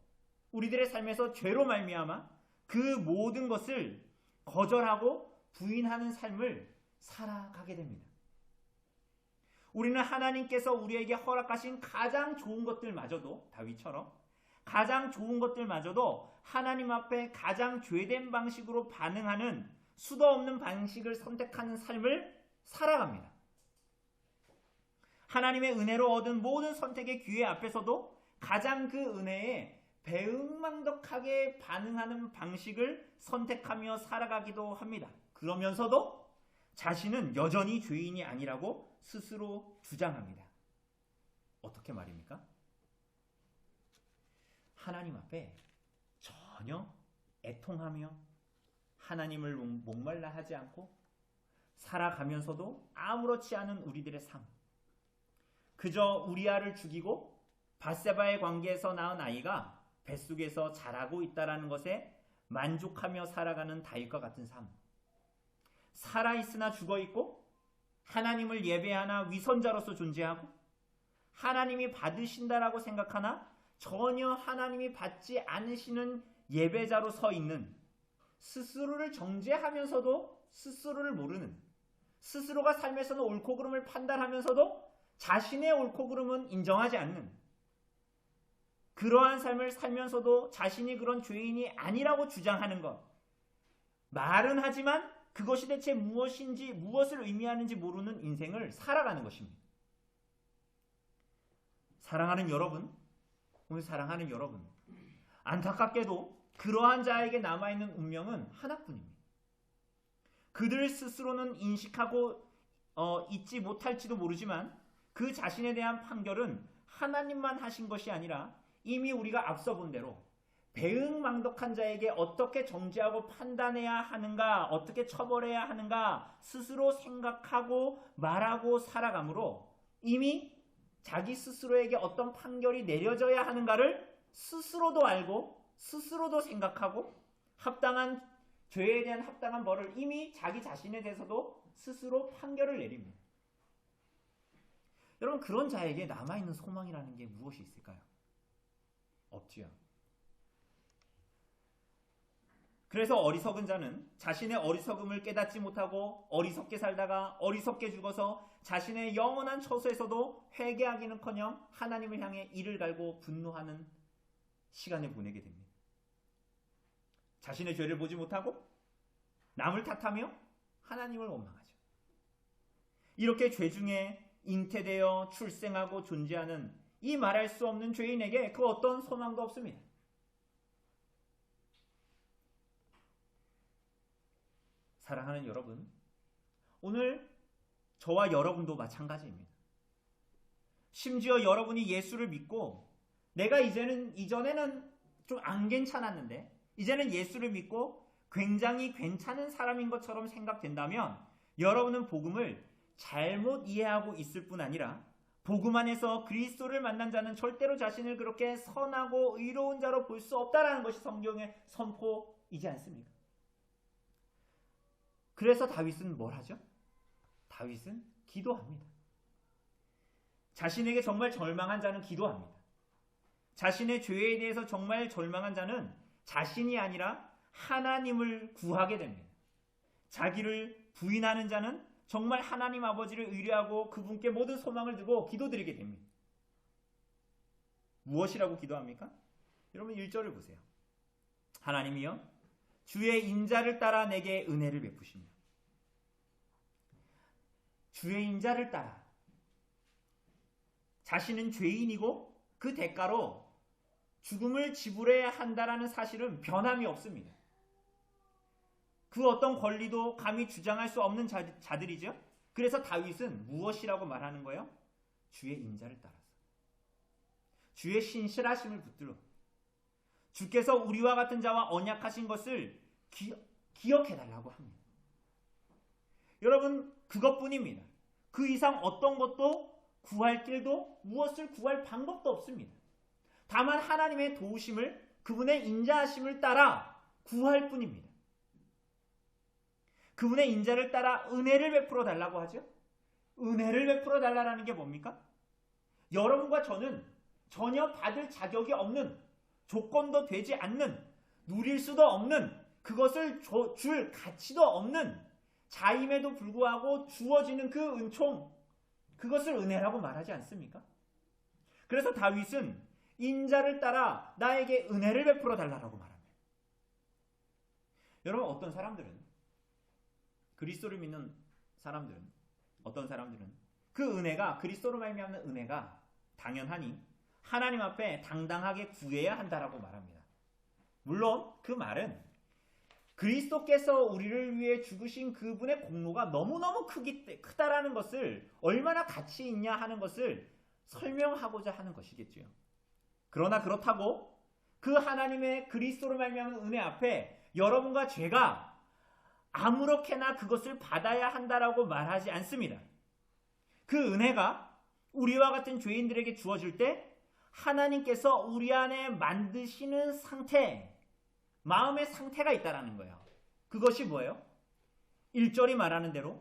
우리들의 삶에서 죄로 말미암아 그 모든 것을 거절하고 부인하는 삶을 살아가게 됩니다. 우리는 하나님께서 우리에게 허락하신 가장 좋은 것들마저도 다윗처럼 가장 좋은 것들마저도 하나님 앞에 가장 죄된 방식으로 반응하는 수도 없는 방식을 선택하는 삶을 살아갑니다. 하나님의 은혜로 얻은 모든 선택의 기회 앞에서도 가장 그 은혜에 배은망덕하게 반응하는 방식을 선택하며 살아가기도 합니다. 그러면서도 자신은 여전히 죄인이 아니라고 스스로 주장합니다. 어떻게 말입니까? 하나님 앞에 전혀 애통하며 하나님을 목말라 하지 않고 살아가면서도 아무렇지 않은 우리들의 삶. 그저 우리아를 죽이고 밧세바의 관계에서 낳은 아이가 뱃속에서 자라고 있다는 것에 만족하며 살아가는 다윗과 같은 삶. 살아있으나 죽어있고 하나님을 예배하나 위선자로서 존재하고 하나님이 받으신다라고 생각하나 전혀 하나님이 받지 않으시는 예배자로 서 있는 스스로를 정죄하면서도 스스로를 모르는 스스로가 삶에서는 옳고 그름을 판단하면서도 자신의 옳고 그름은 인정하지 않는 그러한 삶을 살면서도 자신이 그런 죄인이 아니라고 주장하는 것. 말은 하지만 그것이 대체 무엇인지, 무엇을 의미하는지 모르는 인생을 살아가는 것입니다. 사랑하는 여러분, 오늘 사랑하는 여러분, 안타깝게도 그러한 자에게 남아있는 운명은 하나뿐입니다. 그들 스스로는 인식하고 잊지 못할지도 모르지만 그 자신에 대한 판결은 하나님만 하신 것이 아니라 이미 우리가 앞서 본 대로 배은망덕한 자에게 어떻게 정죄하고 판단해야 하는가, 어떻게 처벌해야 하는가 스스로 생각하고 말하고 살아가므로 이미 자기 스스로에게 어떤 판결이 내려져야 하는가를 스스로도 알고 스스로도 생각하고 합당한 죄에 대한 합당한 벌을 이미 자기 자신에 대해서도 스스로 판결을 내립니다. 여러분, 그런 자에게 남아있는 소망이라는 게 무엇이 있을까요? 없지요. 그래서 어리석은 자는 자신의 어리석음을 깨닫지 못하고 어리석게 살다가 어리석게 죽어서 자신의 영원한 처소에서도 회개하기는커녕 하나님을 향해 이를 갈고 분노하는 시간을 보내게 됩니다. 자신의 죄를 보지 못하고 남을 탓하며 하나님을 원망하죠. 이렇게 죄 중에 잉태되어 출생하고 존재하는 이 말할 수 없는 죄인에게 그 어떤 소망도 없습니다. 사랑하는 여러분, 오늘 저와 여러분도 마찬가지입니다. 심지어 여러분이 예수를 믿고 내가 이전에는 좀 안 괜찮았는데 이제는 예수를 믿고 굉장히 괜찮은 사람인 것처럼 생각된다면 여러분은 복음을 잘못 이해하고 있을 뿐 아니라 복음 안에서 그리스도를 만난 자는 절대로 자신을 그렇게 선하고 의로운 자로 볼 수 없다라는 것이 성경의 선포이지 않습니까? 그래서 다윗은 뭘 하죠? 다윗은 기도합니다. 자신에게 정말 절망한 자는 기도합니다. 자신의 죄에 대해서 정말 절망한 자는 자신이 아니라 하나님을 구하게 됩니다. 자기를 부인하는 자는 정말 하나님 아버지를 의뢰하고 그분께 모든 소망을 두고 기도드리게 됩니다. 무엇이라고 기도합니까? 여러분 1절을 보세요. 하나님이여 주의 인자를 따라 내게 은혜를 베푸시며. 주의 인자를 따라 자신은 죄인이고 그 대가로 죽음을 지불해야 한다라는 사실은 변함이 없습니다. 그 어떤 권리도 감히 주장할 수 없는 자들이죠. 그래서 다윗은 무엇이라고 말하는 거예요? 주의 인자를 따라서. 주의 신실하심을 붙들어. 주께서 우리와 같은 자와 언약하신 것을 기억해달라고 합니다. 여러분, 그것뿐입니다. 그 이상 어떤 것도 구할 길도 무엇을 구할 방법도 없습니다. 다만 하나님의 도우심을, 그분의 인자하심을 따라 구할 뿐입니다. 그분의 인자를 따라 은혜를 베풀어 달라고 하죠. 은혜를 베풀어 달라는 게 뭡니까? 여러분과 저는 전혀 받을 자격이 없는, 조건도 되지 않는, 누릴 수도 없는, 그것을 줄 가치도 없는 자임에도 불구하고 주어지는 그 은총, 그것을 은혜라고 말하지 않습니까? 그래서 다윗은 인자를 따라 나에게 은혜를 베풀어 달라고 말합니다. 여러분, 어떤 사람들은, 그리스도를 믿는 사람들은, 어떤 사람들은 그 은혜가, 그리스도로 말미암는 은혜가 당연하니 하나님 앞에 당당하게 구해야 한다라고 말합니다. 물론 그 말은 그리스도께서 우리를 위해 죽으신 그분의 공로가 너무너무 크다라는 것을, 얼마나 가치 있냐 하는 것을 설명하고자 하는 것이겠죠. 그러나 그렇다고 그 하나님의 그리스도로 말미암는 은혜 앞에 여러분과 죄가 아무렇게나 그것을 받아야 한다라고 말하지 않습니다. 그 은혜가 우리와 같은 죄인들에게 주어질 때 하나님께서 우리 안에 만드시는 상태, 마음의 상태가 있다라는 거예요. 그것이 뭐예요? 1절이 말하는 대로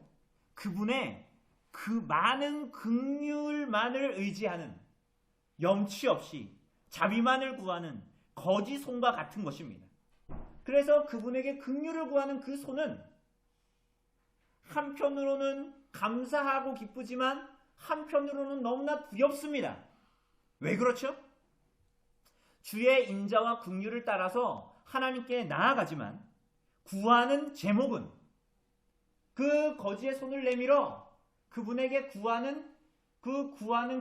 그분의 그 많은 긍휼만을 의지하는, 염치 없이 자비만을 구하는 거지 손과 같은 것입니다. 그래서 그분에게 긍휼을 구하는 그 손은 한편으로는 감사하고 기쁘지만 한편으로는 너무나 두렵습니다. 왜 그렇죠? 주의 인자와 긍휼을 따라서 하나님께 나아가지만 구하는 제목은, 그 거지의 손을 내밀어 그분에게 구하는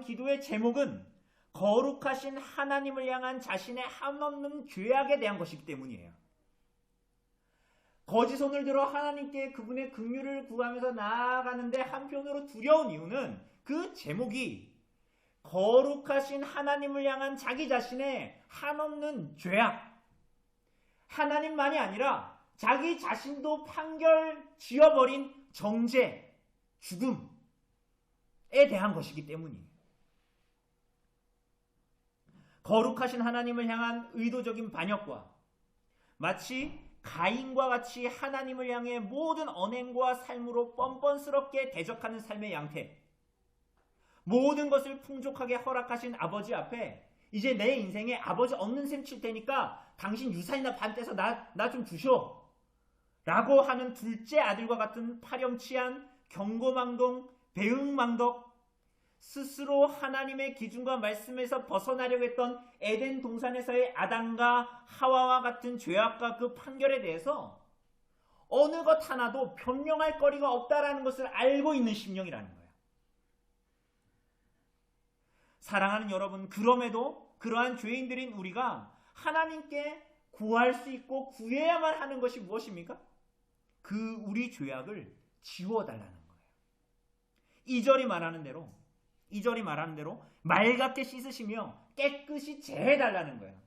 기도의 제목은 거룩하신 하나님을 향한 자신의 한없는 죄악에 대한 것이기 때문이에요. 거지 손을 들어 하나님께 그분의 긍휼을 구하면서 나아가는데 한편으로 두려운 이유는 그 제목이 거룩하신 하나님을 향한 자기 자신의 한없는 죄악, 하나님만이 아니라 자기 자신도 판결 지어버린 정죄, 죽음에 대한 것이기 때문이에요. 거룩하신 하나님을 향한 의도적인 반역과 마치 가인과 같이 하나님을 향해 모든 언행과 삶으로 뻔뻔스럽게 대적하는 삶의 양태, 모든 것을 풍족하게 허락하신 아버지 앞에 이제 내 인생에 아버지 없는 셈 칠 테니까 당신 유산이나 반 떼서 나 좀 주쇼 라고 하는 둘째 아들과 같은 파렴치한 경고망동, 배응망덕, 스스로 하나님의 기준과 말씀에서 벗어나려고 했던 에덴 동산에서의 아담과 하와와 같은 죄악과 그 판결에 대해서 어느 것 하나도 변명할 거리가 없다라는 것을 알고 있는 심령이라는 거예요. 사랑하는 여러분, 그럼에도 그러한 죄인들인 우리가 하나님께 구할 수 있고 구해야만 하는 것이 무엇입니까? 그 우리 죄악을 지워달라는 거예요. 2절이 말하는 대로 맑게 씻으시며 깨끗이 재해달라는 거예요.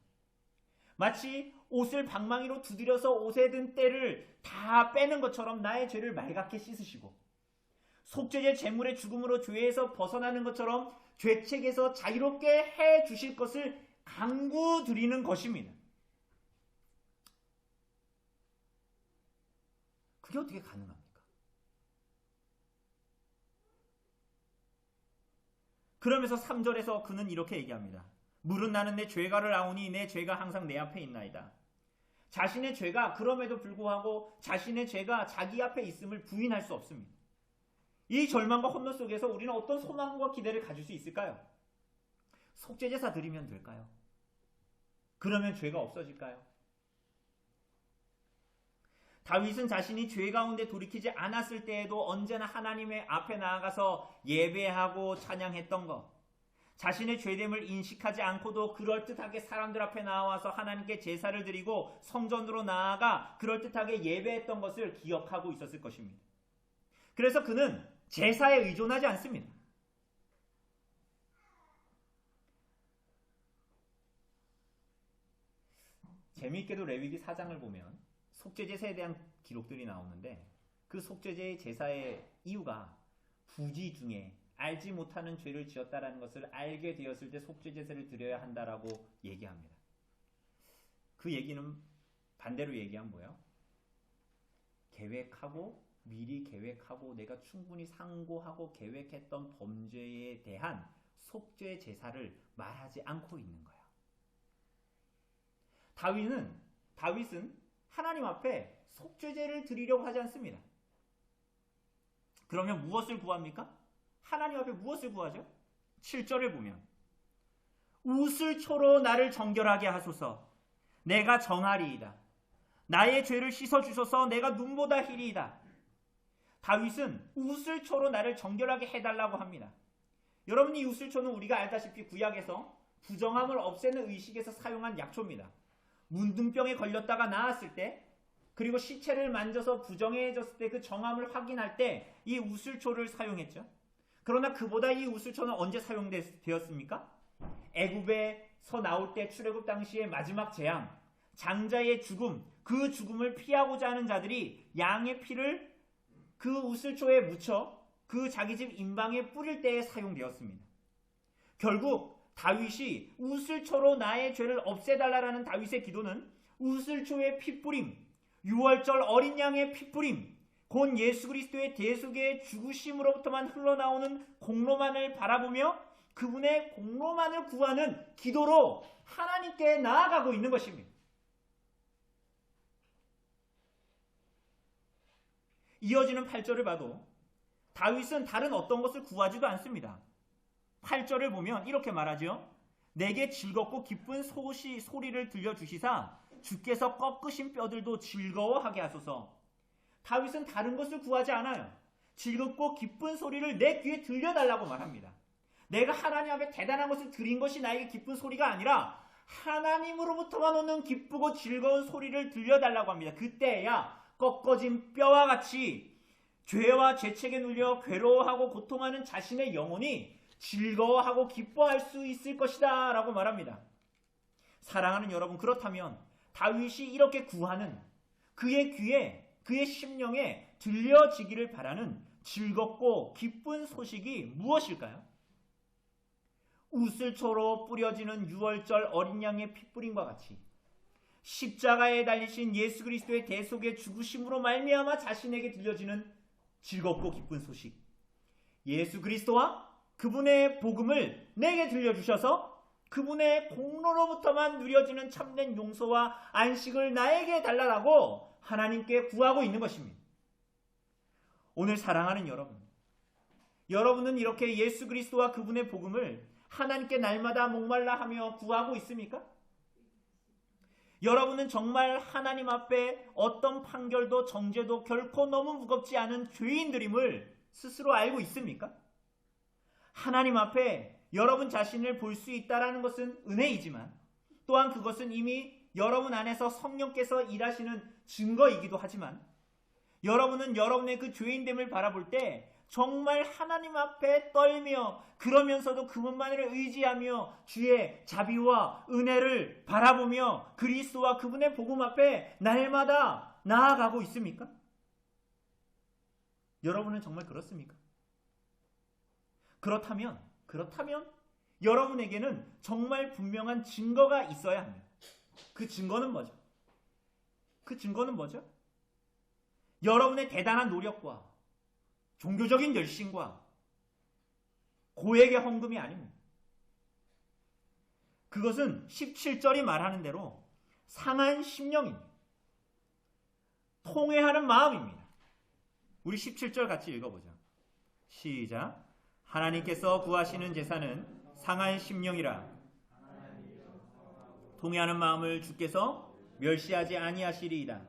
마치 옷을 방망이로 두드려서 옷에 든 때를 다 빼는 것처럼 나의 죄를 맑게 씻으시고, 속죄제 제물의 죽음으로 죄에서 벗어나는 것처럼 죄책에서 자유롭게 해 주실 것을 간구드리는 것입니다. 그게 어떻게 가능합니까? 그러면서 3절에서 그는 이렇게 얘기합니다. 물은 나는 내 죄가를 아오니 내 죄가 항상 내 앞에 있나이다. 자신의 죄가 그럼에도 불구하고 자신의 죄가 자기 앞에 있음을 부인할 수 없습니다. 이 절망과 혼돈 속에서 우리는 어떤 소망과 기대를 가질 수 있을까요? 속죄제사 드리면 될까요? 그러면 죄가 없어질까요? 다윗은 자신이 죄 가운데 돌이키지 않았을 때에도 언제나 하나님의 앞에 나아가서 예배하고 찬양했던 것, 자신의 죄됨을 인식하지 않고도 그럴듯하게 사람들 앞에 나와서 하나님께 제사를 드리고 성전으로 나아가 그럴듯하게 예배했던 것을 기억하고 있었을 것입니다. 그래서 그는 제사에 의존하지 않습니다. 재미있게도 레위기 4장을 보면 속죄제사에 대한 기록들이 나오는데, 그 속죄제의 제사의 이유가 부지 중에 알지 못하는 죄를 지었다라는 것을 알게 되었을 때 속죄제사를 드려야 한다라고 얘기합니다. 그 얘기는 반대로 얘기하면 뭐예요? 미리 계획하고 내가 충분히 상고하고 계획했던 범죄에 대한 속죄 제사를 말하지 않고 있는 거야. 다윗은 하나님 앞에 속죄제를 드리려고 하지 않습니다. 그러면 무엇을 구합니까? 하나님 앞에 무엇을 구하죠? 7절을 보면 웃을초로 나를 정결하게 하소서. 내가 정하리이다. 나의 죄를 씻어주소서. 내가 눈보다 희리이다. 다윗은 웃을초로 나를 정결하게 해달라고 합니다. 여러분, 이 웃을초는 우리가 알다시피 구약에서 부정함을 없애는 의식에서 사용한 약초입니다. 문둥병에 걸렸다가 나았을 때, 그리고 시체를 만져서 부정해졌을 때 그 정함을 확인할 때 이 웃을초를 사용했죠. 그러나 그보다 이 웃을초는 언제 사용되었습니까? 애굽에서 나올 때 출애굽 당시의 마지막 재앙, 장자의 죽음, 그 죽음을 피하고자 하는 자들이 양의 피를 그 웃을초에 묻혀 그 자기 집 임방에 뿌릴 때에 사용되었습니다. 결국 다윗이 웃을초로 나의 죄를 없애달라라는 다윗의 기도는 웃을초의 피뿌림, 유월절 어린 양의 피뿌림, 곧 예수 그리스도의 대속의 죽으심으로부터만 흘러나오는 공로만을 바라보며 그분의 공로만을 구하는 기도로 하나님께 나아가고 있는 것입니다. 이어지는 8절을 봐도 다윗은 다른 어떤 것을 구하지도 않습니다. 8절을 보면 이렇게 말하죠. 내게 즐겁고 기쁜 소리를 들려주시사 주께서 꺾으신 뼈들도 즐거워하게 하소서. 다윗은 다른 것을 구하지 않아요. 즐겁고 기쁜 소리를 내 귀에 들려달라고 말합니다. 내가 하나님 앞에 대단한 것을 드린 것이 나에게 기쁜 소리가 아니라 하나님으로부터만 오는 기쁘고 즐거운 소리를 들려달라고 합니다. 그때야 꺾어진 뼈와 같이 죄와 죄책에 눌려 괴로워하고 고통하는 자신의 영혼이 즐거워하고 기뻐할 수 있을 것이다 라고 말합니다. 사랑하는 여러분, 그렇다면 다윗이 이렇게 구하는 그의 귀에, 그의 심령에 들려지기를 바라는 즐겁고 기쁜 소식이 무엇일까요? 우슬초로 뿌려지는 유월절 어린 양의 핏뿌림과 같이 십자가에 달리신 예수 그리스도의 대속의 죽으심으로 말미암아 자신에게 들려지는 즐겁고 기쁜 소식. 예수 그리스도와 그분의 복음을 내게 들려주셔서 그분의 공로로부터만 누려지는 참된 용서와 안식을 나에게 달라라고 하나님께 구하고 있는 것입니다. 오늘 사랑하는 여러분, 여러분은 이렇게 예수 그리스도와 그분의 복음을 하나님께 날마다 목말라 하며 구하고 있습니까? 여러분은 정말 하나님 앞에 어떤 판결도 정죄도 결코 너무 무겁지 않은 죄인들임을 스스로 알고 있습니까? 하나님 앞에 여러분 자신을 볼 수 있다는 것은 은혜이지만 또한 그것은 이미 여러분 안에서 성령께서 일하시는 증거이기도 하지만 여러분은 여러분의 그 죄인됨을 바라볼 때 정말 하나님 앞에 떨며 그러면서도 그분만을 의지하며 주의 자비와 은혜를 바라보며 그리스도와 그분의 복음 앞에 날마다 나아가고 있습니까? 여러분은 정말 그렇습니까? 그렇다면 여러분에게는 정말 분명한 증거가 있어야 합니다. 그 증거는 뭐죠? 여러분의 대단한 노력과 종교적인 열심과 고액의 헌금이 아닙니다. 그것은 17절이 말하는 대로 상한 심령입니다. 통회하는 마음입니다. 우리 17절 같이 읽어보죠. 시작. 하나님께서 구하시는 제사는 상한 심령이라. 통회하는 마음을 주께서 멸시하지 아니하시리이다.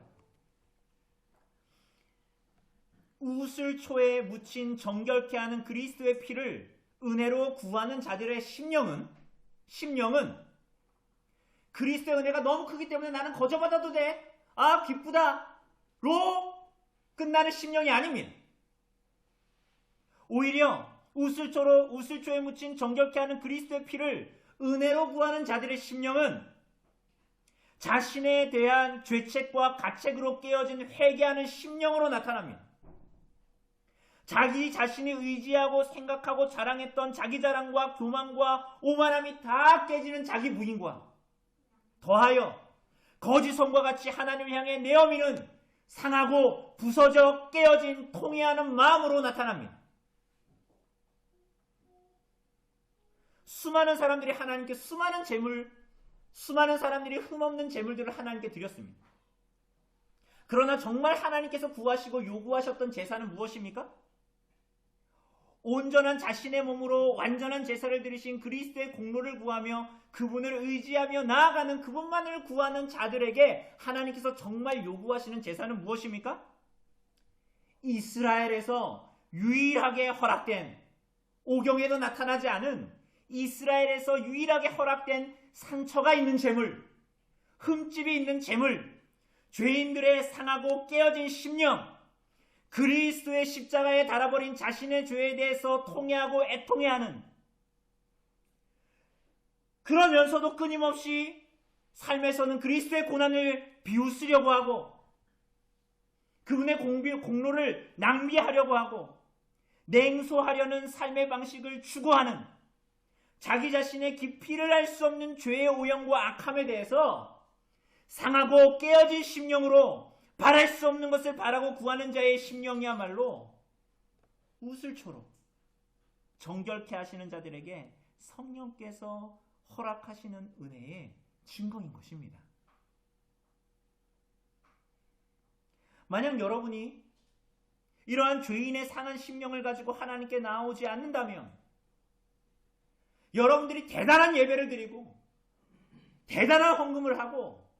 우슬초에 묻힌 정결케 하는 그리스도의 피를 은혜로 구하는 자들의 심령은 그리스도의 은혜가 너무 크기 때문에 나는 거저 받아도 돼. 아, 기쁘다. 로 끝나는 심령이 아닙니다. 오히려 우슬초에 묻힌 정결케 하는 그리스도의 피를 은혜로 구하는 자들의 심령은 자신에 대한 죄책과 가책으로 깨어진 회개하는 심령으로 나타납니다. 자기 자신이 의지하고 생각하고 자랑했던 자기 자랑과 교만과 오만함이 다 깨지는 자기 부인과 더하여 거짓성과 같이 하나님을 향해 내어미는 상하고 부서져 깨어진 통회하는 마음으로 나타납니다. 수많은 사람들이 하나님께 수많은 사람들이 흠없는 재물들을 하나님께 드렸습니다. 그러나 정말 하나님께서 구하시고 요구하셨던 제사는 무엇입니까? 온전한 자신의 몸으로 완전한 제사를 드리신 그리스도의 공로를 구하며 그분을 의지하며 나아가는 그분만을 구하는 자들에게 하나님께서 정말 요구하시는 제사는 무엇입니까? 이스라엘에서 유일하게 허락된, 오경에도 나타나지 않은 이스라엘에서 유일하게 허락된 상처가 있는 재물, 흠집이 있는 재물, 죄인들의 상하고 깨어진 심령, 그리스도의 십자가에 달아버린 자신의 죄에 대해서 통회하고 애통해하는, 그러면서도 끊임없이 삶에서는 그리스도의 고난을 비웃으려고 하고 그분의 공로를 낭비하려고 하고 냉소하려는 삶의 방식을 추구하는 자기 자신의 깊이를 알 수 없는 죄의 오염과 악함에 대해서 상하고 깨어진 심령으로 바랄 수 없는 것을 바라고 구하는 자의 심령이야말로 우슬초로 정결케 하시는 자들에게 성령께서 허락하시는 은혜의 증거인 것입니다. 만약 여러분이 이러한 죄인의 상한 심령을 가지고 하나님께 나오지 않는다면 여러분들이 대단한 예배를 드리고 대단한 헌금을 하고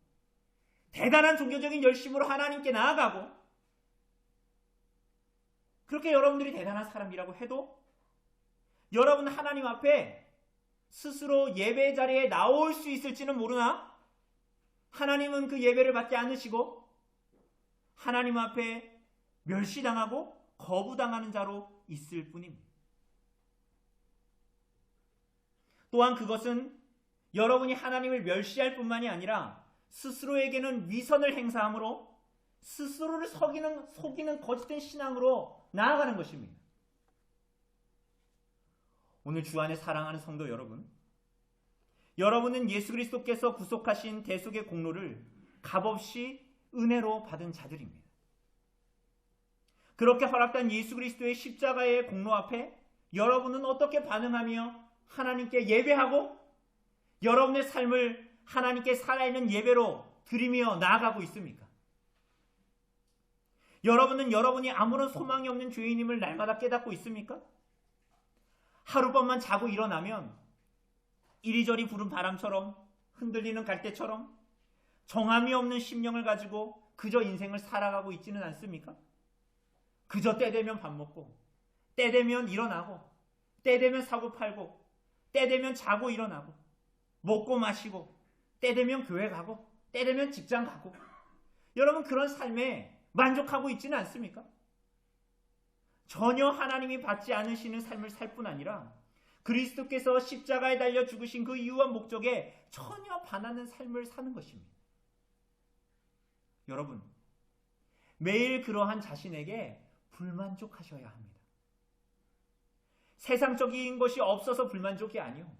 대단한 종교적인 열심으로 하나님께 나아가고 그렇게 여러분들이 대단한 사람이라고 해도 여러분 하나님 앞에 스스로 예배 자리에 나올 수 있을지는 모르나 하나님은 그 예배를 받지 않으시고 하나님 앞에 멸시당하고 거부당하는 자로 있을 뿐입니다. 또한 그것은 여러분이 하나님을 멸시할 뿐만이 아니라 스스로에게는 위선을 행사함으로 스스로를 속이는 거짓된 신앙으로 나아가는 것입니다. 오늘 주 안에 사랑하는 성도 여러분, 여러분은 예수 그리스도께서 구속하신 대속의 공로를 값없이 은혜로 받은 자들입니다. 그렇게 허락된 예수 그리스도의 십자가의 공로 앞에 여러분은 어떻게 반응하며 하나님께 예배하고 여러분의 삶을 하나님께 살아있는 예배로 드리며 나아가고 있습니까? 여러분은 여러분이 아무런 소망이 없는 죄인임을 날마다 깨닫고 있습니까? 하룻밤만 자고 일어나면 이리저리 부는 바람처럼 흔들리는 갈대처럼 정함이 없는 심령을 가지고 그저 인생을 살아가고 있지는 않습니까? 그저 때 되면 밥 먹고 때 되면 일어나고 때 되면 사고 팔고 때 되면 자고 일어나고 먹고 마시고 때 되면 교회 가고 때 되면 직장 가고 여러분 그런 삶에 만족하고 있지는 않습니까? 전혀 하나님이 받지 않으시는 삶을 살 뿐 아니라 그리스도께서 십자가에 달려 죽으신 그 이유와 목적에 전혀 반하는 삶을 사는 것입니다. 여러분, 매일 그러한 자신에게 불만족하셔야 합니다. 세상적인 것이 없어서 불만족이 아니요.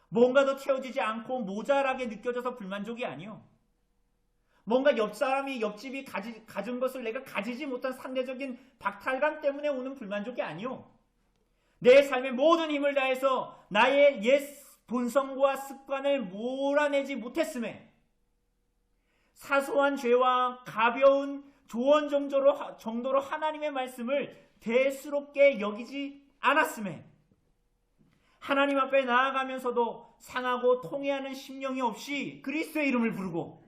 뭔가 더 채워지지 않고 모자라게 느껴져서 불만족이 아니요. 뭔가 옆집이 가진 것을 내가 가지지 못한 상대적인 박탈감 때문에 오는 불만족이 아니요. 내 삶의 모든 힘을 다해서 나의 옛 본성과 습관을 몰아내지 못했음에 사소한 죄와 가벼운 조언 정도로 하나님의 말씀을 대수롭게 여기지 않았음에 하나님 앞에 나아가면서도 상하고 통해하는 심령이 없이 그리스도의 이름을 부르고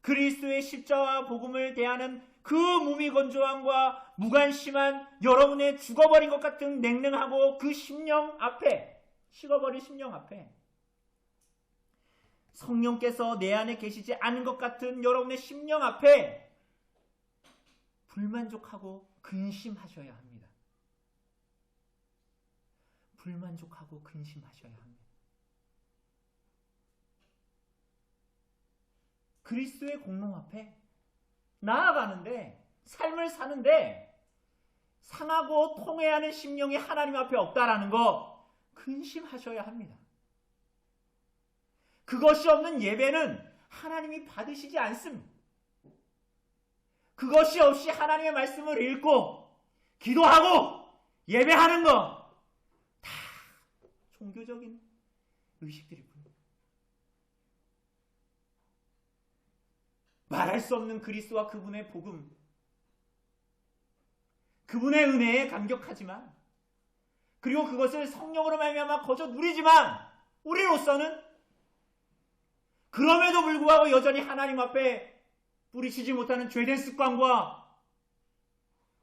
그리스도의 십자가 복음을 대하는 그 무미건조함과 무관심한 여러분의 죽어버린 것 같은 냉랭하고 그 심령 앞에 식어버린 심령 앞에 성령께서 내 안에 계시지 않은 것 같은 여러분의 심령 앞에 불만족하고 근심하셔야 합니다. 불만족하고 근심하셔야 합니다. 그리스도의 공로 앞에 나아가는데 삶을 사는데 상하고 통해하는 심령이 하나님 앞에 없다라는 거 근심하셔야 합니다. 그것이 없는 예배는 하나님이 받으시지 않습니다. 그것이 없이 하나님의 말씀을 읽고 기도하고 예배하는 거 다 종교적인 의식들일 뿐입니다. 말할 수 없는 그리스도와 그분의 복음, 그분의 은혜에 감격하지만 그리고 그것을 성령으로 말미암아 거저 누리지만 우리로서는 그럼에도 불구하고 여전히 하나님 앞에 뿌리치지 못하는 죄된 습관과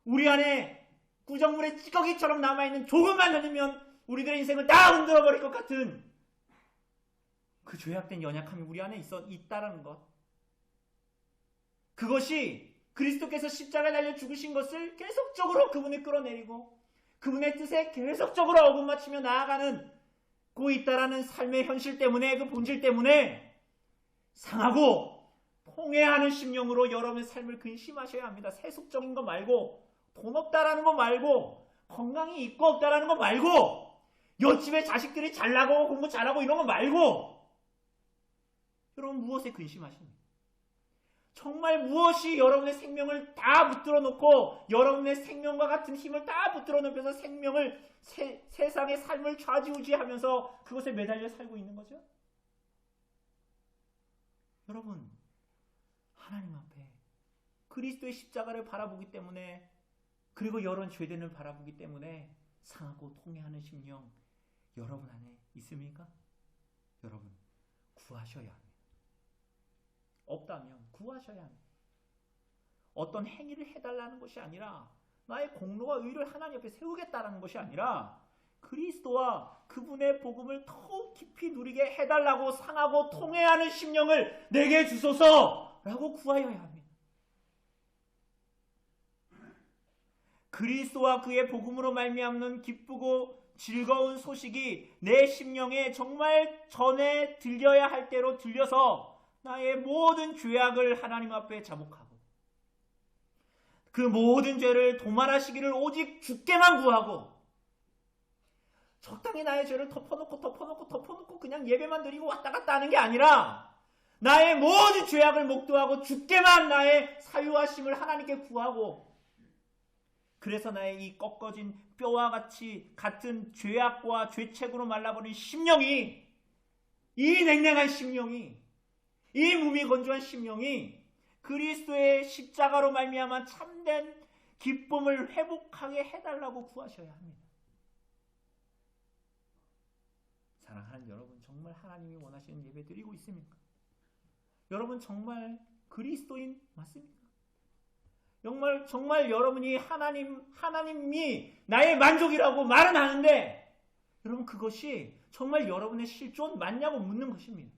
우리 안에 구정물의 찌꺼기처럼 남아있는 조금만 흘리면 우리들의 인생을 다 흔들어버릴 것 같은 그 죄악된 연약함이 우리 안에 있다라는 것. 그것이 그리스도께서 십자가에 달려 죽으신 것을 계속적으로 그분을 끌어내리고 그분의 뜻에 계속적으로 어긋맞추며 나아가는 고 있다라는 삶의 현실 때문에 그 본질 때문에 상하고 통해하는 심령으로 여러분의 삶을 근심하셔야 합니다. 세속적인 거 말고 돈 없다라는 거 말고 건강이 있고 없다라는 거 말고 옆집에 자식들이 잘나고 공부 잘하고 이런 거 말고 여러분 무엇에 근심하십니까? 정말 무엇이 여러분의 생명을 다 붙들어 놓고 여러분의 생명과 같은 힘을 다 붙들어 놓으면서 생명을 세상의 삶을 좌지우지하면서 그것에 매달려 살고 있는 거죠? 여러분 하나님 앞에 그리스도의 십자가를 바라보기 때문에, 그리고 여러 죄들을 바라보기 때문에 상하고 통회하는 심령 여러분 안에 있습니까? 여러분 구하셔야 합니다. 없다면 구하셔야 합니다. 어떤 행위를 해달라는 것이 아니라, 나의 공로와 의를 하나님 앞에 세우겠다라는 것이 아니라, 그리스도와 그분의 복음을 더욱 깊이 누리게 해달라고 상하고 통회하는 심령을 내게 주소서라고 구하여야 합니다. 그리스도와 그의 복음으로 말미암는 기쁘고 즐거운 소식이 내 심령에 정말 전에 들려야 할 대로 들려서 나의 모든 죄악을 하나님 앞에 자복하고, 그 모든 죄를 도말하시기를 오직 주께만 구하고, 적당히 나의 죄를 덮어놓고 그냥 예배만 드리고 왔다 갔다 하는 게 아니라, 나의 모든 죄악을 목도하고 주께만 나의 사유하심을 하나님께 구하고, 그래서 나의 이 꺾어진 뼈와 같은 죄악과 죄책으로 말라버린 심령이, 이 냉랭한 심령이, 이 몸이 건조한 심령이 그리스도의 십자가로 말미암아 참된 기쁨을 회복하게 해달라고 구하셔야 합니다. 사랑하는 여러분, 정말 하나님이 원하시는 예배 드리고 있습니까? 여러분 정말 그리스도인 맞습니까? 정말 여러분이 하나님이 나의 만족이라고 말은 하는데, 여러분 그것이 정말 여러분의 실존 맞냐고 묻는 것입니다.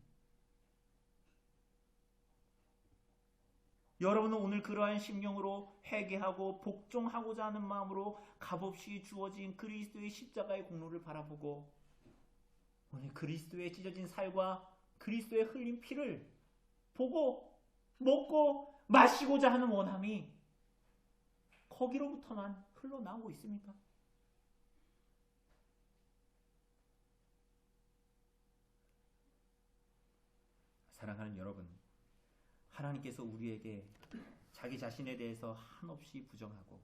여러분은 오늘 그러한 심령으로 회개하고 복종하고자 하는 마음으로 값없이 주어진 그리스도의 십자가의 공로를 바라보고, 오늘 그리스도의 찢어진 살과 그리스도의 흘린 피를 보고 먹고 마시고자 하는 원함이 거기로부터만 흘러나오고 있습니까? 사랑하는 여러분, 하나님께서 우리에게 자기 자신에 대해서 한없이 부정하고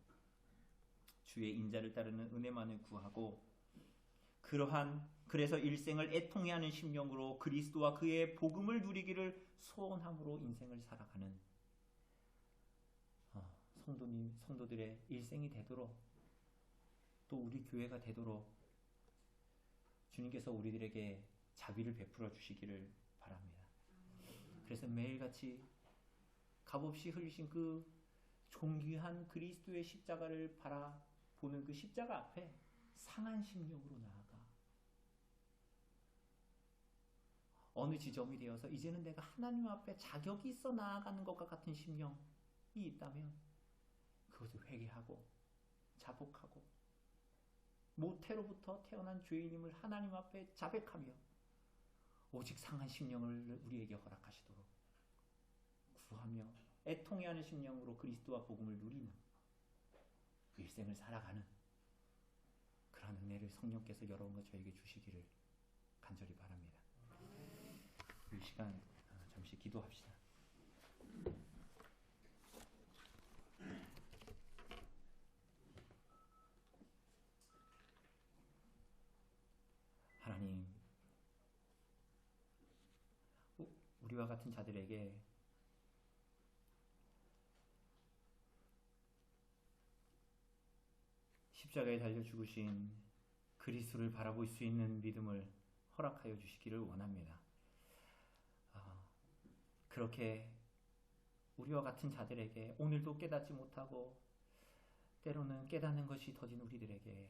주의 인자를 따르는 은혜만을 구하고, 그래서 일생을 애통해하는 심령으로 그리스도와 그의 복음을 누리기를 소원함으로 인생을 살아가는 성도들의 일생이 되도록, 또 우리 교회가 되도록 주님께서 우리들에게 자비를 베풀어 주시기를 바랍니다. 그래서 매일같이 값없이 흘리신 그 존귀한 그리스도의 십자가를 바라보는 그 십자가 앞에 상한 심령으로 나아가, 어느 지점이 되어서 이제는 내가 하나님 앞에 자격이 있어 나아가는 것과 같은 심령이 있다면 그것을 회개하고 자복하고, 모태로부터 태어난 죄인임을 하나님 앞에 자백하며 오직 상한 심령을 우리에게 허락하시도록 구하며 애통해하는 심령으로 그리스도와 복음을 누리는 일생을 살아가는 그런 은혜를 성령께서 여러분과 저에게 주시기를 간절히 바랍니다. 이 시간 잠시 기도합시다. 하나님, 우리와 같은 자들에게 십자가에 달려 죽으신 그리스도를 바라볼 수 있는 믿음을 허락하여 주시기를 원합니다. 그렇게 우리와 같은 자들에게 오늘도 깨닫지 못하고 때로는 깨닫는 것이 더딘 우리들에게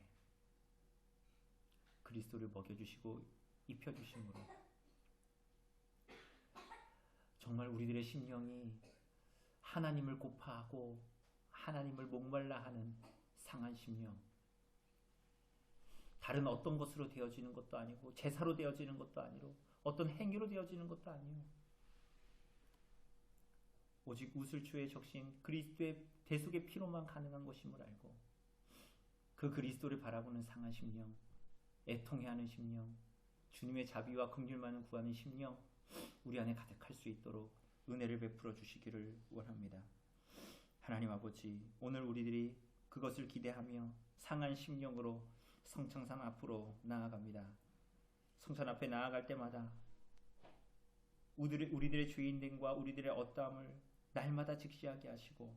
그리스도를 먹여주시고 입혀주심으로 정말 우리들의 심령이 하나님을 고파하고 하나님을 목말라 하는 상한 심령, 다른 어떤 것으로 되어지는 것도 아니고 제사로 되어지는 것도 아니고 어떤 행위로 되어지는 것도 아니요, 오직 우슬초에 적신 그리스도의 대속의 피로만 가능한 것임을 알고 그 그리스도를 바라보는 상한 심령, 애통해하는 심령, 주님의 자비와 긍휼만을 구하는 심령, 우리 안에 가득할 수 있도록 은혜를 베풀어 주시기를 원합니다. 하나님 아버지, 오늘 우리들이 그것을 기대하며 상한 심령으로 성창산 앞으로 나아갑니다. 성찬 앞에 나아갈 때마다 우리들의 죄인됨과 우리들의 어떠함을 날마다 직시하게 하시고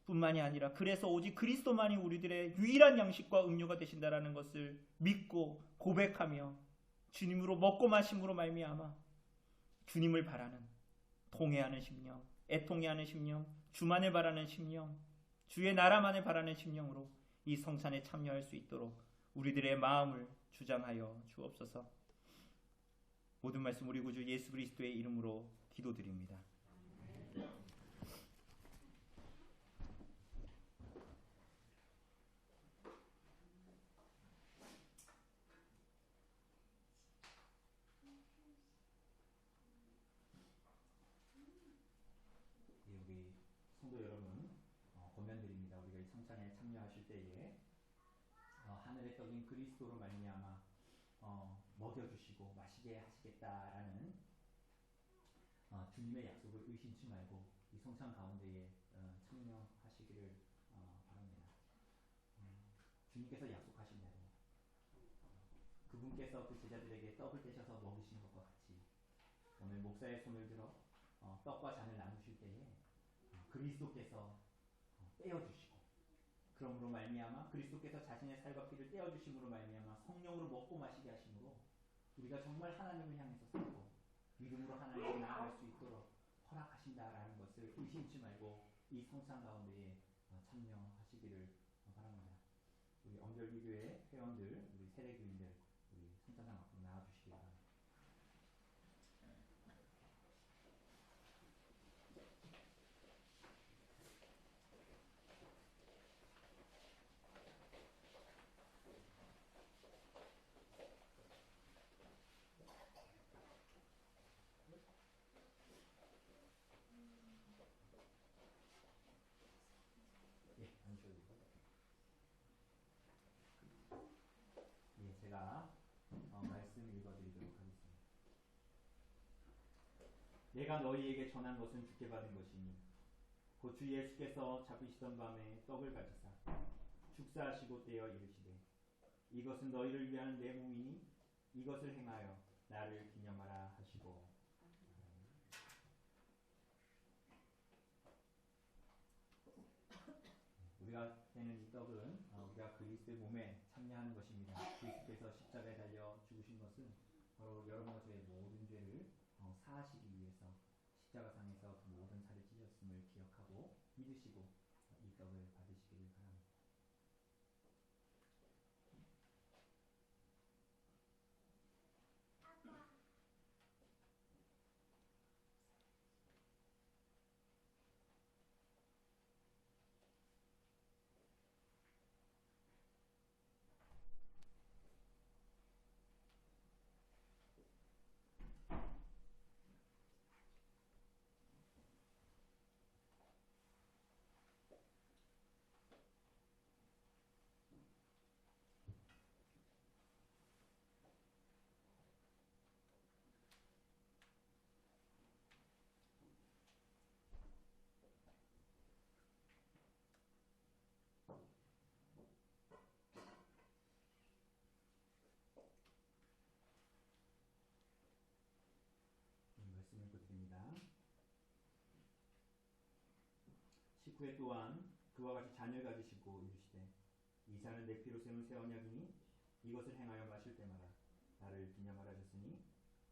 뿐만이 아니라 그래서 오직 그리스도만이 우리들의 유일한 양식과 음료가 되신다라는 것을 믿고 고백하며 주님으로 먹고 마심으로 말미암아 주님을 바라는 통회하는 심령, 애통해하는 심령, 주만을 바라는 심령, 주의 나라만을 바라는 심령으로 이 성찬에 참여할 수 있도록 우리들의 마음을 주장하여 주옵소서. 모든 말씀 우리 구주 예수 그리스도의 이름으로 기도드립니다. 우리 성도 여러분, 권면드립니다. 우리가 이 성찬에 참여하실 때에 하늘의 떡인 그리스도로 말미암아 먹여주시고 마시게 하시겠다라는 주님의 약속을 의심치 말고 이 성찬 가운데에 참여하시기를 바랍니다. 주님께서 약속하신 대로 그분께서 그 제자들에게 떡을 떼셔서 먹이신 것과 같이 오늘 목사의 손을 들어 떡과 잔을 나누실 때에 그리스도께서 떼어주시고 그러므로 말미암아 그리스도께서 자신의 살과 피를 떼어주심으로 말미암아 성령으로 먹고 마시게 하심으로 우리가 정말 하나님을 향해서 살고 믿음으로 하나님께 나아갈 수 있도록 허락하신다라는 것을 의심치 말고 이 성찬 가운데에 참여하시기를 바랍니다. 우리 언별기교회 회원들, 우리 세례교인들, 우리 성찬장 앞으로 나와주시기 바랍니다. 제가 말씀 읽어드리도록 하겠습니다. 내가 너희에게 전한 것은 주께 받은 것이니 곧 주 예수께서 잡히시던 밤에 떡을 가지사 축사하시고 떼어 이르시되 이것은 너희를 위한 내 몸이니 이것을 행하여 나를 기념하라 하시고 우리가 떼는 이 떡은 우리가 그리스도의 몸에 참여하는 것입니다. 그리스도께서 십자가에 달려 죽으신 것은 바로 여러분과 저의 모든 죄를 사하시기 위해서 십자가상에서 그 모든 살을 찢었음을 기억하고 믿으시고 이 떡을 받으시기를 바랍니다. 말씀 읽어드립니다. 19회 또한 그와 같이 잔을 가지시고 이르시되 이 잔은 내 피로 세운 새 언약이니 이것을 행하여 마실 때마다 나를 기념하라 하셨으니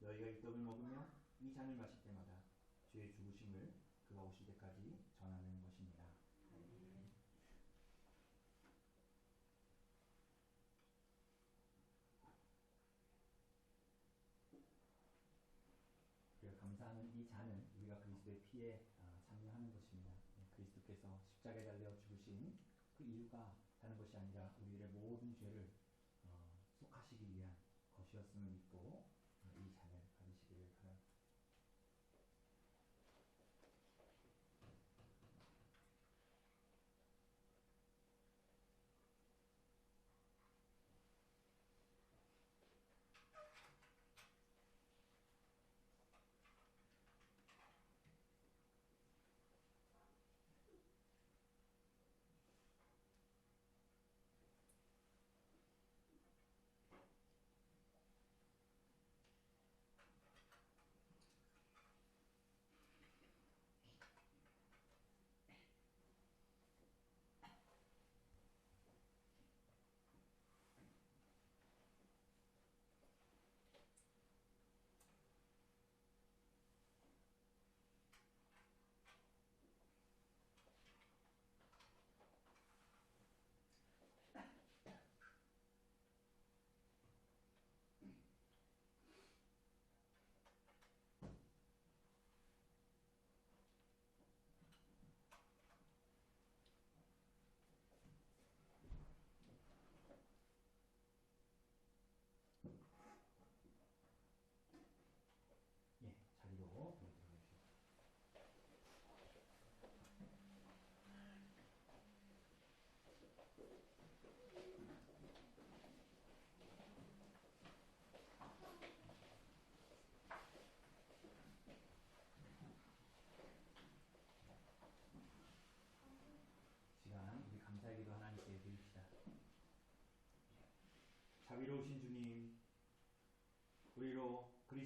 너희가 이 떡을 먹으며 이 잔을 마실 때마다 주의 죽으심을 그가 오실 때까지 전하는 것입니다. 우리가 감사하는 이 잔은 우리가 그리스도의 피에 참여하는 것입니다. 그리스도께서 십자가에 달려 죽으신 그 이유가 다른 것이 아니라 우리의 모든 죄를 속하시기 위한 것이었음을 믿고 이 잔을 받으시기를 바랍니다.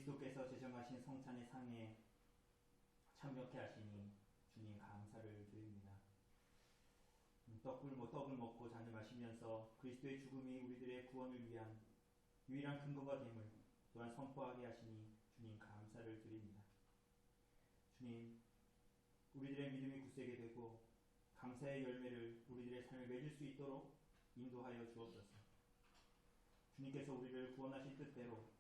그리스도께서 제정하신 성찬의 상에 참여케 하시니 주님 감사를 드립니다. 떡을 먹고 잔을 마시면서 그리스도의 죽음이 우리들의 구원을 위한 유일한 근거가 됨을 또한 선포하게 하시니 주님 감사를 드립니다. 주님, 우리들의 믿음이 굳세게 되고 감사의 열매를 우리들의 삶에 맺을 수 있도록 인도하여 주옵소서. 주님께서 우리를 구원하신 뜻대로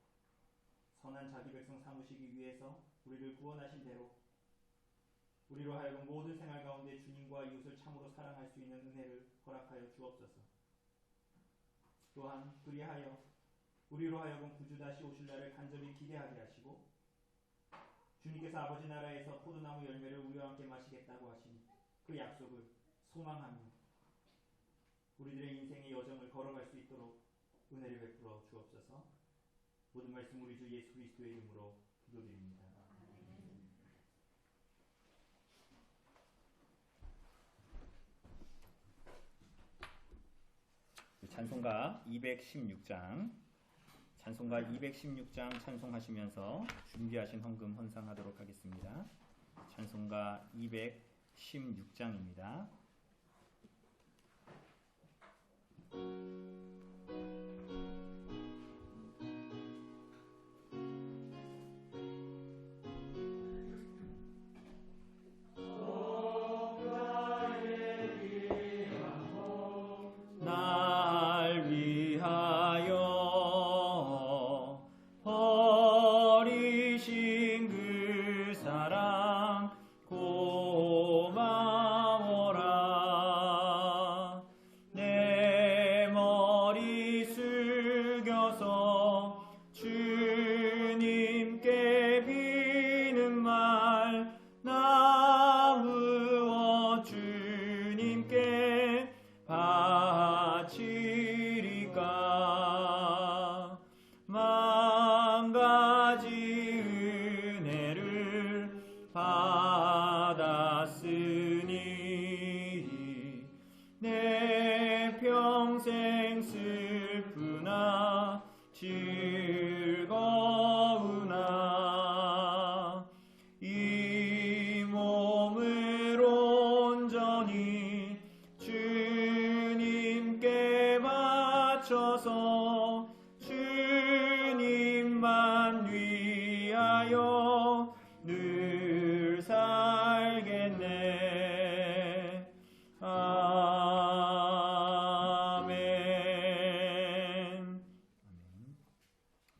선한 자기 백성 삼으시기 위해서 우리를 구원하신 대로 우리로 하여금 모든 생활 가운데 주님과 이웃을 참으로 사랑할 수 있는 은혜를 허락하여 주옵소서. 또한 그리하여 우리로 하여금 구주 다시 오실 날을 간절히 기대하게 하시고 주님께서 아버지 나라에서 포도나무 열매를 우리와 함께 마시겠다고 하신 그 약속을 소망하며 우리들의 인생의 여정을 걸어갈 수 있도록 은혜를 베풀어 주옵소서. 모든 말씀 우리 주 예수 그리스도의 이름으로 기도드립니다. 찬송가 216장 찬송하시면서 준비하신 헌금 헌상하도록 하겠습니다. 찬송가 216장입니다. 주님만 위하여 늘 살겠네. 아멘.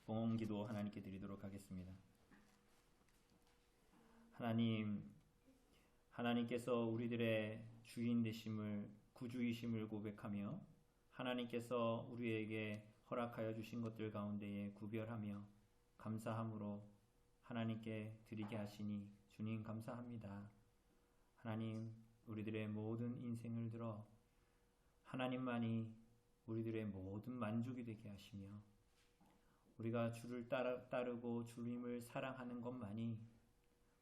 봉헌기도 하나님께 드리도록 하겠습니다. 하나님께서 우리들의 주인 되심을, 구주이심을 고백하며 하나님께서 우리에게 허락하여 주신 것들 가운데에 구별하며 감사함으로 하나님께 드리게 하시니 주님 감사합니다. 하나님, 우리들의 모든 인생을 들어 하나님만이 우리들의 모든 만족이 되게 하시며 우리가 주를 따르고 주님을 사랑하는 것만이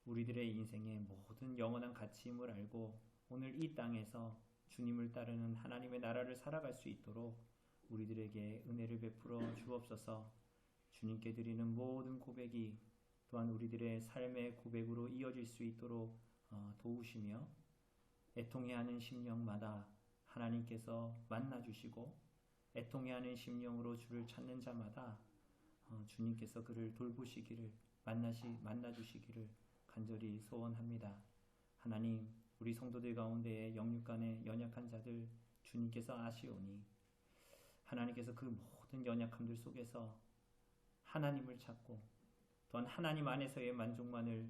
우리들의 인생의 모든 영원한 가치임을 알고 오늘 이 땅에서 주님을 따르는 하나님의 나라를 살아갈 수 있도록 우리들에게 은혜를 베풀어 주옵소서. 주님께 드리는 모든 고백이 또한 우리들의 삶의 고백으로 이어질 수 있도록 도우시며 애통해하는 심령마다 하나님께서 만나주시고 애통해하는 심령으로 주를 찾는 자마다 주님께서 그를 돌보시기를 만나주시기를 간절히 소원합니다. 하나님, 우리 성도들 가운데에 영육간에 연약한 자들 주님께서 아시오니 하나님께서 그 모든 연약함들 속에서 하나님을 찾고 또한 하나님 안에서의 만족만을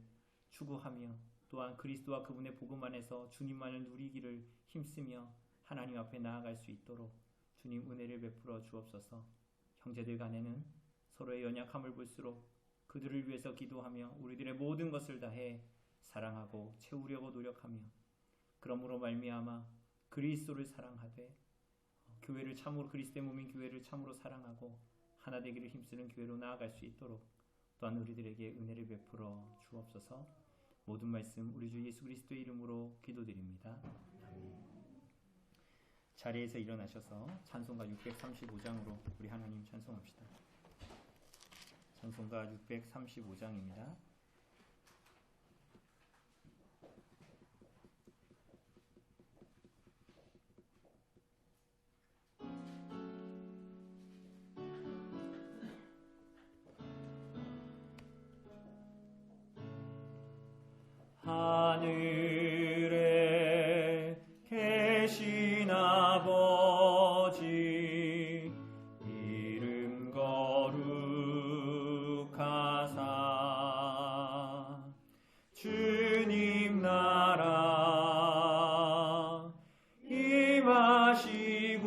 추구하며 또한 그리스도와 그분의 복음 안에서 주님만을 누리기를 힘쓰며 하나님 앞에 나아갈 수 있도록 주님 은혜를 베풀어 주옵소서. 형제들 간에는 서로의 연약함을 볼수록 그들을 위해서 기도하며 우리들의 모든 것을 다해 사랑하고 채우려고 노력하며 그러므로 말미암아 그리스도를 사랑하되 교회를 참으로 그리스도의 몸인 교회를 참으로 사랑하고 하나 되기를 힘쓰는 교회로 나아갈 수 있도록 또한 우리들에게 은혜를 베풀어 주옵소서. 모든 말씀 우리 주 예수 그리스도의 이름으로 기도드립니다. 아멘. 자리에서 일어나셔서 찬송가 635장으로 우리 하나님 찬송합시다. 찬송가 635장입니다. 하늘에 계신 아버지 이름 거룩하사 주님 나라 임하시고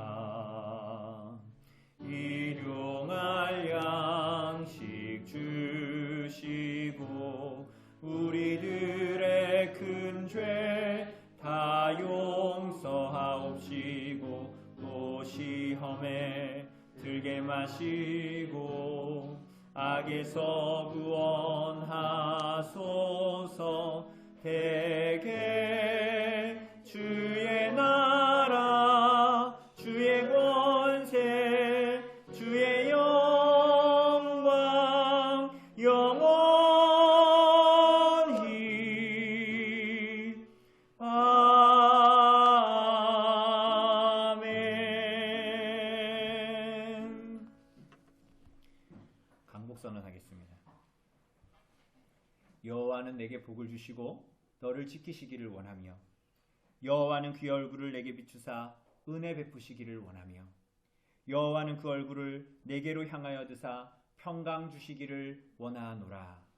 이루어지이다. 일용할 양식 주시고 우리들의 큰 죄 다 용서하옵시고 또 시험에 들게 마시고 악에서 구원하소서. 대개 주의 나라 주의 권세 주의 영광 영원히 아멘. 강복선언하겠습니다. 여호와는 내게 복을 주시고 너를 지키시기를 원하며 여호와는 그의 얼굴을 내게 비추사 은혜 베푸시기를 원하며 여호와는 그 얼굴을 내게로 향하여 드사 평강 주시기를 원하노라.